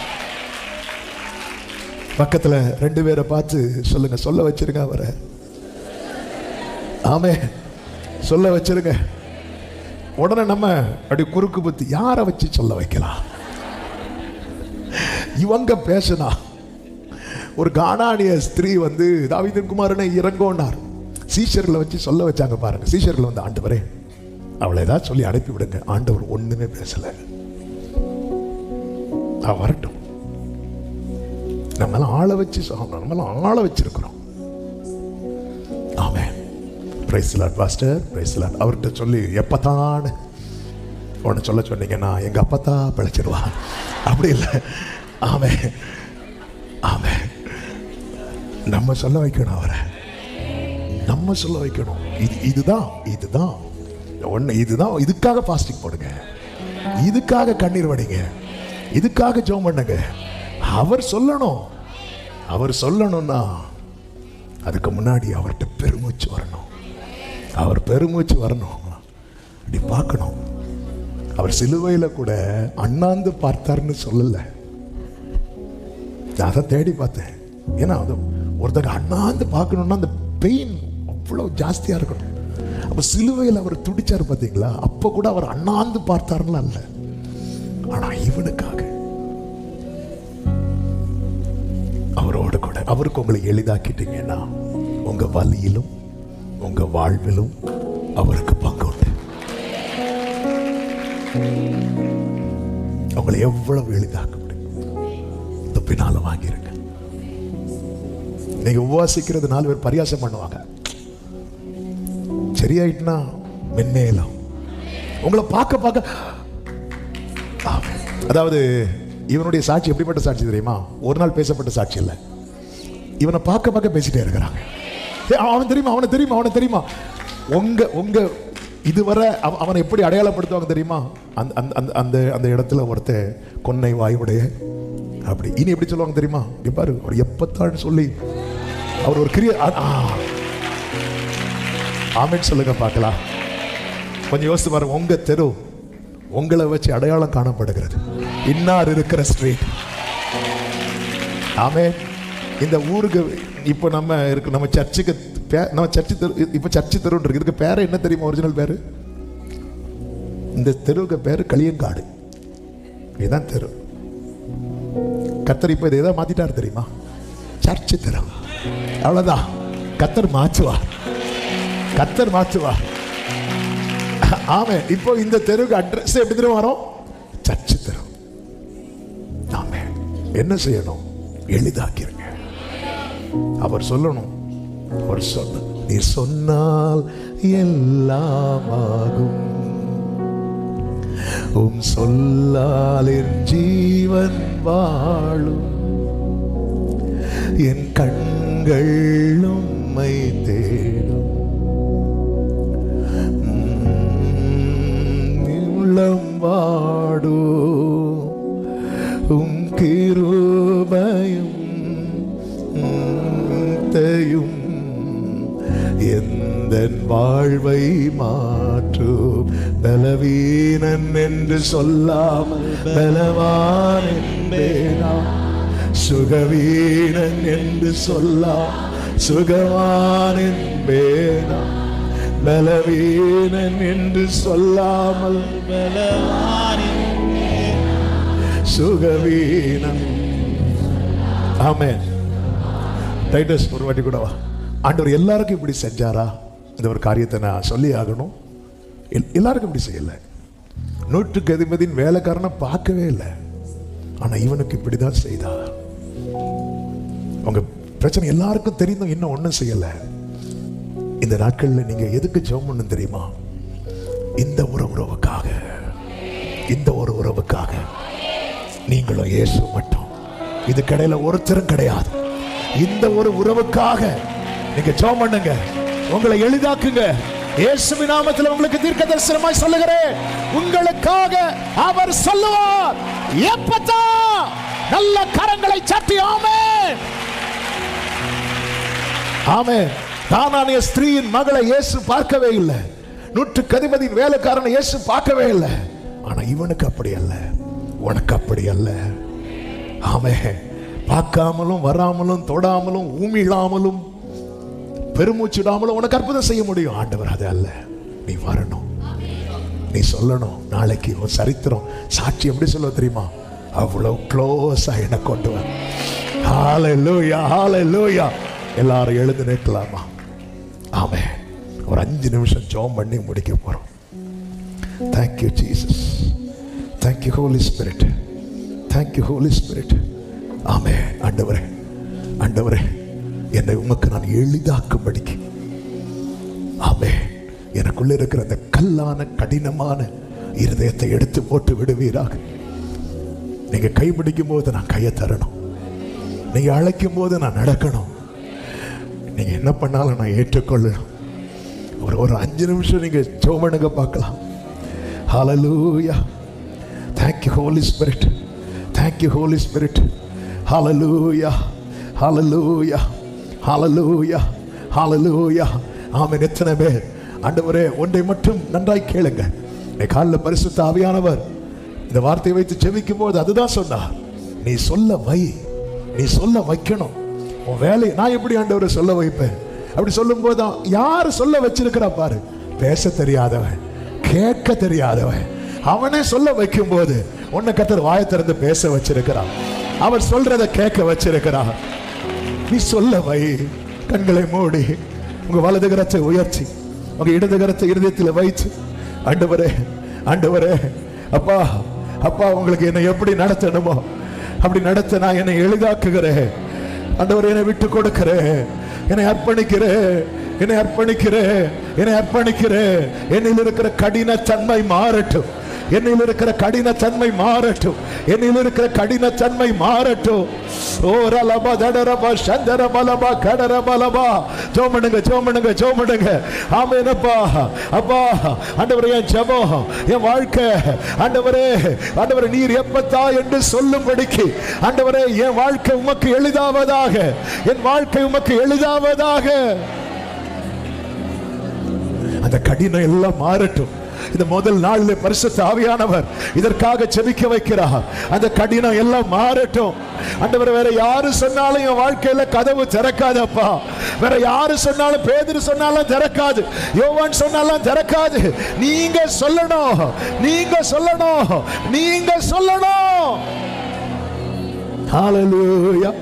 பக்கத்துல ரெண்டு பேரை பார்த்து சொல்லுங்க, சொல்ல வச்சிருங்க அவரை. ஆமே, சொல்ல வச்சிருங்க. உடனே நம்ம அப்படி குறுக்கு புத்தி யாரை வச்சு சொல்ல வைக்கலாம்? இவங்க பேசினா ஒரு கானானிய ஸ்திரீ வந்து தாவீதின் குமாரனை இறங்கோன்னார். சீஷர்களை வச்சு சொல்ல வச்சாங்க பாருங்க. சீஷர்கள் வந்து, ஆண்டவரே அவளை ஏதாவது சொல்லி அனுப்பி விடுங்க. ஆண்டவர் ஒண்ணுமே பேசல. வரட்டும், நம்மளாம் ஆளை வச்சு நம்மளாம் ஆளை வச்சிருக்கிறோம். Amen. Praise the lord pastor, praise the lord. அவர்கிட்ட சொல்லி எப்பத்தான் உன்னை சொல்ல சொன்னீங்கன்னா எங்க அப்பத்தா பிழைச்சிருவா. அப்படி இல்லை. ஆமென், ஆமென். நம்ம சொல்ல வைக்கணும் அவரை, நம்ம சொல்ல வைக்கணும். இதுதான் இதுதான் ஒன்று, இதுதான். இதுக்காக பாஸ்டிங் போடுங்க, இதுக்காக கண்ணீர் வடிங்க, இதுக்காக ஜெபம் பண்ணுங்க. அவர் சொல்லணும். அவர் சொல்லணும்னா அதுக்கு முன்னாடி அவர்கிட்ட பெருமூச்சு வரணும். அவர் பெருமூச்சு வரணும். அப்படி பார்க்கணும். அவர் சிலுவையில கூட அண்ணாந்து பார்த்தார்னு சொல்லல. நான் அதை தேடி பார்த்தேன். ஏன்னா அது ஒருத்தங்க அண்ணாந்து பார்க்கணும்னா அந்த பெயின் அவ்வளவு ஜாஸ்தியா இருக்கணும். அப்ப சிலுவையில் அவர் துடிச்சார் பார்த்தீங்களா? அப்ப கூட அவர் அண்ணாந்து பார்த்தாருன்னு அல்ல, ஆனா இவனுக்காக அவரோடு கூட. அவருக்கு உங்களை எளிதாக்கிட்டீங்கன்னா உங்க வலியிலும் உங்க வாழ்விலும் அவருக்கு பங்கு உண்டு. உங்களை எவ்வளவு எளிதாக்க முடியும் பின்னால வாங்கிருங்க. நீங்க உபவாசிக்கிறது 4 பேர் பரியாசம் பண்ணுவாங்க. சரியாயிட்டுனா மென்மேலும் உங்களை பார்க்க பார்க்க. அதாவது இவனுடைய சாட்சி எப்படிப்பட்ட சாட்சி தெரியுமா? ஒரு நாள் பேசப்பட்ட சாட்சி இல்லை. இவனை பார்க்க பார்க்க பேசிட்டே இருக்கிறாங்க. அவன் தெரியுமா, அவனை தெரியுமா, அவனை தெரியுமா. உங்க உங்க இதுவரை அவனை எப்படி அடையாளப்படுத்துவாங்க தெரியுமா? அந்த அந்த இடத்துல ஒருத்த கொன்னை வாயுடைய அப்படி. இனி எப்படி சொல்லுவாங்க தெரியுமா? பாரு, அவர் எப்பத்தான் சொல்லி அவர் ஒரு கிரியை. ஆமென் சொல்லுங்க பார்க்கலாம். கொஞ்சம் யோசித்து பாருங்க. உங்க தெரு உங்களை வச்சு அடையாளம் காணப்படுகிறது. இன்னார் இருக்கிற ஸ்ட்ரீட். ஆமென். இந்த ஊருக்கு இப்போ நம்ம இருக்கு, நம்ம சர்ச்சுக்கு நம்ம சர்ச்சு தெரு, இப்போ சர்ச்சு தெருன்னு இருக்கு. இதுக்கு பேர் என்ன தெரியுமா? ஒரிஜினல் பேரு, இந்த தெருவுக்கு பேரு களியங்காடு. இதுதான் தெரு. கர்த்தர் இப்போ இதை எதாவது மாத்திட்டாரு தெரியுமா? சர்ச்சு தெரு. அவ்வளவுதான். கர்த்தர் மாற்றுவார், கர்த்தர் மாற்றுவார். ஆமே. இப்போ இந்த தெருவுக்கு அட்ரஸ் எப்படி தெரியும் வரும்? சர்ச்சு தெரு. ஆமே. என்ன செய்யணும்? எளிதாக்கிருங்க. அவர் சொல்லணும், அவர் சொன்ன, நீ சொன்னால் எல்லாம் ஆகும், உம் சொல்லால் என் ஜீவன் வாழும், என் கண்கள் உம்மை தேடும், உள்ளம் வாடும், உம் கிருபையும் தையும் எந்தன் வாழ்வை மாற்றும், பலவீனன் என்று சொல்லாமல் பலவான் என்பேனா, சுகவீனன் என்று சொல்லா சுகவான் என்பேனா, பலவீனன் என்று சொல்லாமல் பலவான் சுகவீனன். ஆமென். டைட்டஸ் ஒரு வாட்டி கூட வா. ஆண்டவர் எல்லாருக்கும் இப்படி செஞ்சாரா? இந்த ஒரு காரியத்தை நான் சொல்லி ஆகணும். எல்லாருக்கும் இப்படி செய்யல. 100க்கு அதிபதியின் வேலைக்காரனை பார்க்கவே இல்லை, ஆனா இவனுக்கு இப்படிதான் செய்தார். உங்க பிரச்சனை எல்லாருக்கும் தெரிந்தும் இன்னும் ஒன்றும் செய்யல. இந்த நாட்கள்ல நீங்க எதுக்கு ஜெபம் பண்ணணும் தெரியுமா? இந்த ஒரு உறவுக்காக, இந்த ஒரு உறவுக்காக. நீங்களும் இயேசு மட்டும், இது கடையில ஒருத்தரும் கிடையாது. இந்த ஒரு உறவுக்காக நீங்க ஜெபம் பண்ணுங்க, உங்களை எளிதாக்குங்க. இயேசுவின் நாமத்தில் உங்களுக்கு தீர்க்க தரிசனமாய் சொல்லுகிறேன், உங்களுக்காக அவர் சொல்லுவார். எப்பதா நல்ல கரங்களை சட்டி ஆமென், ஆமென். தானானிய ஸ்திரீயின் மகளை இயேசு பார்க்கவே இல்லை, 100க்கு அதிபதியின் வேலைக்காரனை இயேசு பார்க்கவே இல்லை. ஆனா இவனுக்கு அப்படி அல்ல, உனக்கு அப்படி அல்ல. ஆமென். பார்க்காமலும் வராமலும் தொடாமலும் ஊமிழாமலும் பெருமூச்சிடாமலும் உனக்கு அற்புதம் செய்ய முடியும். ஆண்டவர் அது அல்ல. நீ வரணும், நீ சொல்லணும். நாளைக்கு ஒரு சரித்திரம் சாட்சி எப்படி சொல்ல தெரியுமா? அவ்வளவு க்ளோஸா என்ன கொண்டு வர. ஹல்லேலூயா, ஹல்லேலூயா. எல்லாரும் எழுந்து நிற்கலாமா? ஆமென். ஒரு 5 நிமிஷம் ஜெபம் பண்ணி முடிக்க போறோம். Thank you Jesus, thank you Holy Spirit, thank you Holy Spirit. ஆமென். ஆண்டவரே, ஆண்டவரே, என்னை உமக்கு நான் எளிதாக்கும்படிக்கு, ஆமென், எனக்குள்ள இருக்கிற அந்த கல்லான கடினமான இருதயத்தை எடுத்து போட்டு விடுவீராக. நீங்க கைப்பிடிக்கும் போது நான் கையை தரணும், நீங்க அழைக்கும் போது நான் நடக்கணும், நீங்க என்ன பண்ணாலும் நான் ஏற்றுக்கொள்ளணும். ஒரு 5 நிமிஷம் நீங்க ஜெபம் பண்ணுங்க பார்க்கலாம். ஹல்லேலூயா. Thank you Holy Spirit, thank you Holy Spirit. ஹல்லேலூயா, ஹல்லேலூயா, ஹல்லேலூயா, ஹல்லேலூயா. ஆமென். எத்தனை பேர் ஆண்டவரே ஒன்றை மட்டும் நன்றாய் கேளுங்க. காலையில் பரிசுத்த ஆவியானவர் இந்த வார்த்தையை வைத்து ஜெபிக்கும் போது அதுதான் சொன்னார். நீ சொல்ல வை, நீ சொல்ல வைக்கணும். உன் வேலை நான் எப்படி ஆண்டவரை சொல்ல வைப்பேன்? அப்படி சொல்லும் போது யாரு சொல்ல வச்சிருக்கிறா பாரு. பேச தெரியாதவன், கேட்க தெரியாதவன், அவனே சொல்ல வைக்கும் போது உன்னை கர்த்தர் வாயை திறந்து பேச வச்சிருக்கிறான். அவர் சொல்றதை கேட்க வச்சிருக்கிறார். நீ சொல்ல வை. கண்களை மூடி உங்க வலது கரத்தை உயர்த்தி உங்க இடது கரத்தை இருதயத்தில் வைத்து, ஆண்டவரே, ஆண்டவரே, அப்பா, அப்பா, உங்களுக்கு என்னை எப்படி நடத்தணுமோ அப்படி நடத்த நான் என்னை எளிதாக்குகிறேன். ஆண்டவரே, என்னை விட்டு கொடுக்கிறேன், என்னை அர்ப்பணிக்கிறேன், என்னை அர்ப்பணிக்கிறேன், என்னை அர்ப்பணிக்கிறேன். என்னில் இருக்கிற கடின தன்மை மாறட்டும், என்னில் இருக்கிற கடின தன்மை மாறட்டும், என்னில் இருக்கிற கடின தன்மை மாறட்டும். ஓ ரலபா தடரபா சந்தரபலபா கடரபலபா. ஜெபம் ஜெபம் ஜெபம். ஆமென். அப்பா, அப்பா, ஆண்டவரே, என் ஜெபம், என் வாழ்க்கை, ஆண்டவரே, ஆண்டவரே, நீர் எப்பத்தா என்று சொல்லும்படிக்கு, ஆண்டவரே, என் வாழ்க்கை உமக்கு எளிதாவதாக, என் வாழ்க்கை உமக்கு எளிதாவதாக. அந்த கடினம் எல்லாம் மாறட்டும். இந்த முதல் நாளில் பரிசுத்த ஆவியானவர் இதற்காக ஜெபிக்க வைக்கிறார். அந்த கடினம் எல்லாம் மாறட்டும். ஆண்டவர், வேற யாரு சொன்னாலும் என் வாழ்க்கையில கதவு திறக்காதப்பா. வேற யாரு சொன்னாலும், பேதுரு சொன்னாலும் திறக்காது, யோவான் சொன்னாலும் திறக்காது. நீங்க சொல்லணும், நீங்க சொல்லணும், நீங்க சொல்லணும். ஹல்லேலூயா,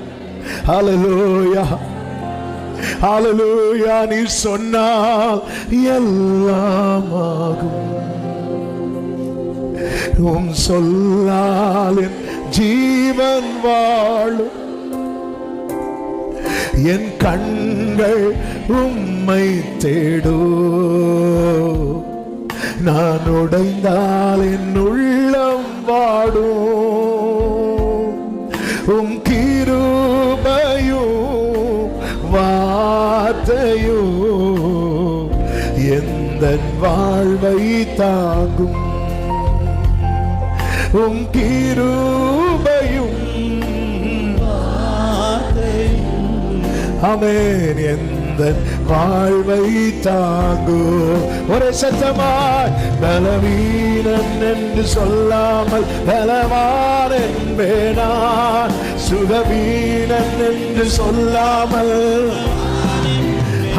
ஹல்லேலூயா, ஹல்லேலூயா. நீ சொன்னால் எல்லாம் ஆகும். உம் சொல்லால் என் ஜீவன் வாழும். என் கண்கள் உம்மை தேடும். நான் உடைந்தால் என் உள்ளம் வாடும். உம் கிருபையும் வார்த்தையும் எந்தன் வாழ்வை தாங்கும். உம் கிருபையும் ஆமென் எந்தன் வாழ்வை தாங்கும். ஒரே சத்தமாய் பலவீனன் என்று சொல்லாமல் பலவான் என்பேனான். சுகவீனன் என்று சொல்லாமல்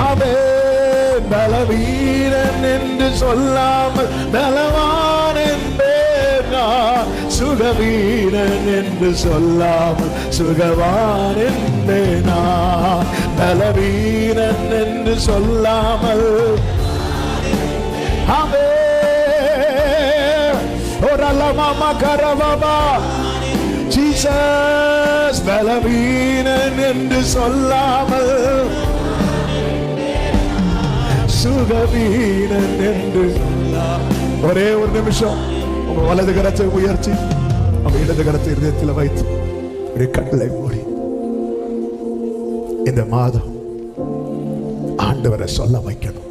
ஆமென் பலவீனன் என்று சொல்லாமல் பலவான் என்பேனான். சுகவீனன் என்று சொல்லாமல் சுகவான் என்பேனான். பலவீனன் என்று சொல்லாமல் ஓரலமாமா கரவமா ஜீசஸ். பலவீனன் என்று சொல்லாமல் சுகவீனன் என்று. ஒரே ஒரு நிமிஷம் உங்க வலது கரத்தை உயர்த்தி உங்க இடது கரத்தை இதயத்தில் வைத்து கண்களை மூடி இந்த மாதம் ஆண்டவரை சொல்ல வைக்கணும்.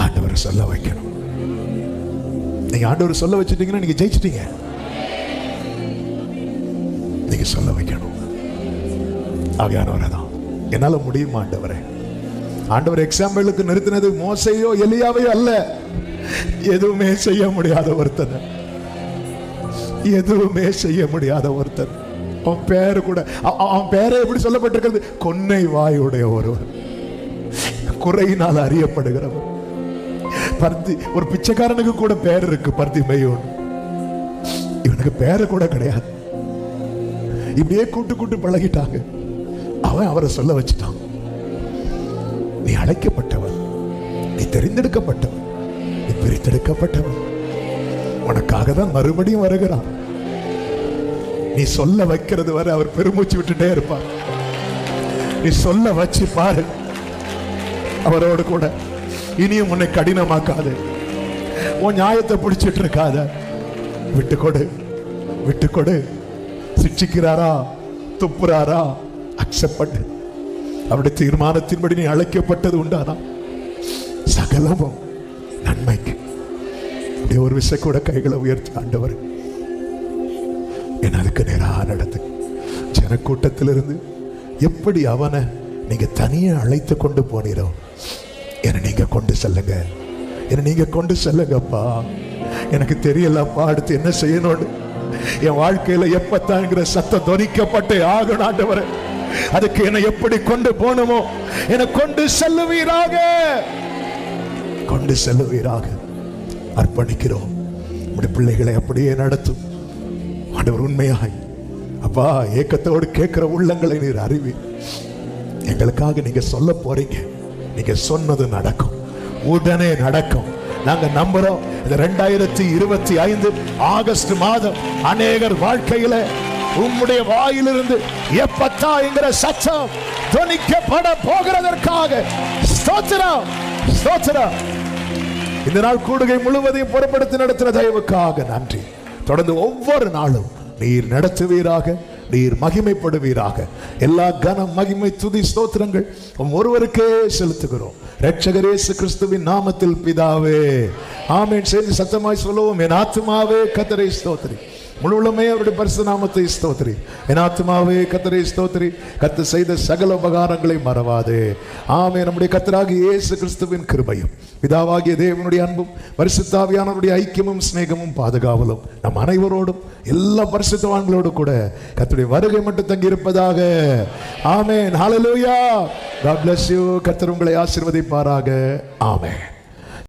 ஆண்டவரை சொல்ல வைக்கணும். நீங்க ஆண்டவரை சொல்ல வச்சிட்டீங்கன்னா நீங்க ஜெயிச்சிட்டீங்க. நீங்க சொல்ல வைக்கணும். ஆவியானவரை தான் என்னால முடியுமா ஆண்டவரே? ஆண்டவர் எக்ஸாம்பிளுக்கு நிறுத்தினது மோசையோ எலியாவையோ அல்ல. எதுவுமே செய்ய முடியாத ஒருத்தன், எதுவுமே செய்ய முடியாத ஒருத்தன். அவன் பேரு கூட, அவன் பேரை எப்படி சொல்லப்பட்டிருக்கிறது? கொன்னை வாயுடைய ஒருவர், குறையினால் அறியப்படுகிறவர். பர்தி ஒரு பிச்சைக்காரனுக்கு கூட பேர் இருக்கு, பர்திமையோன். இவனுக்கு பேரு கூட கிடையாது. இப்படியே கூட்டு கூட்டு பழகிட்டாங்க. அவன் அவரை சொல்ல வச்சுட்டான். நீ அழைக்கப்பட்டவன், நீ தெரிந்தெடுக்கப்பட்டவன், நீ பிரித்தெடுக்கப்பட்டவன். உனக்காக தான் மறுபடியும் வருகிறான். நீ சொல்ல வைக்கிறது வரை அவர் பெருமூச்சு விட்டுட்டே இருப்பார். நீ சொல்ல வச்சு பாரு அவரோடு கூட. இனியும் உன்னை கடினமாக்காது. உன் நியாயத்தை பிடிச்சிட்டு இருக்காத. விட்டுக்கொடு, விட்டுக்கொடு. சிட்சிக்கிறாரா, துப்புறாரா, அக்செப்ட் பண்ணு. அவருடைய தீர்மானத்தின்படி நீ அழைக்கப்பட்டது உண்டானா சகலமும் நன்மைக்கு. அப்படியே ஒரு விஷயம் கூட கைகளை உயர்த்தி, ஆண்டவர் என் அதுக்கு நேராக நடத்து. ஜனக்கூட்டத்திலிருந்து எப்படி அவனை நீங்க தனியே அழைத்து கொண்டு போனீரோ, என்னை நீங்க கொண்டு செல்லுங்க, என்னை நீங்க கொண்டு செல்லுங்கப்பா. எனக்கு தெரியலப்பா அடுத்து என்ன செய்யணும்னு. என் வாழ்க்கையில எப்பத்தாங்கிற சத்தம் தொனிக்கப்பட்டு ஆகணும் ஆண்டவரே. அதுக்கு என்னை எப்படி கொண்டு போனோமோ என்னை கொண்டு செல்லுவீராக, கொண்டு செல்லுவீராக. அர்ப்பணிக்கிறோம். நம்முடைய பிள்ளைகளை அப்படியே நடத்தும் ஆண்டவர். உண்மையாய் அப்பா ஏக்கத்தோடு கேட்கிற உள்ளங்களை நீர் அறிவி. எங்களுக்காக நீங்க சொல்ல போறீங்க. நீங்க சொன்னது நடக்கும், உடனே நடக்கும். நாங்க நம்புறோம். 2025 ஆகஸ்ட் மாதம் அநேகர் வாழ்க்கையில உம்முடைய வாயிலிருந்து எப்பத்தா என்கிற சத்தம் துணிக்கப்பட போகிறதற்காக ஸ்தோத்திரம், ஸ்தோத்திரம். இந்த நாள் கூடுகை முழுவதையும் பொறுப்படுத்தி நடத்தின தயவுக்காக நன்றி. தொடர்ந்து ஒவ்வொரு நாளும் நீர் நடத்துவீராக, நீர் மகிமைப்படுவீராக. எல்லா கனம், மகிமை, துதி, ஸ்தோத்திரங்கள் ஒருவருக்கே செலுத்துகிறோம். இரட்சகர் இயேசு கிறிஸ்துவின் நாமத்தில் பிதாவே, ஆமென். சேர்ந்து சத்தமாய் சொல்லுவோம். என் ஆத்துமாவே கர்த்தரை ஸ்தோத்திரி, முழுவதுமே அவருடைய பரிசுத்த நாமத்தை ஸ்தோத்திரி. என் ஆத்துமாவே கர்த்தரை ஸ்தோத்திரி, கர்த்தர் செய்த சகல உபகாரங்களை மறவாதே. ஆமென். நம்முடைய கர்த்தராகிய இயேசு கிறிஸ்துவின் கிருபையும் பிதாவாகிய தேவனுடைய அன்பும் பரிசுத்த ஆவியானவருடைய ஐக்கியமும் சிநேகமும் பாதுகாவலும் நம் அனைவரோடும் எல்லா பரிசுத்தவான்களோடு கூட கர்த்தருடைய வருகை மட்டும் தங்கி இருப்பதாக. ஆமென். ஹல்லேலூயா. God bless you. கர்த்தர் உங்களை ஆசீர்வதிப்பாராக. ஆமென்.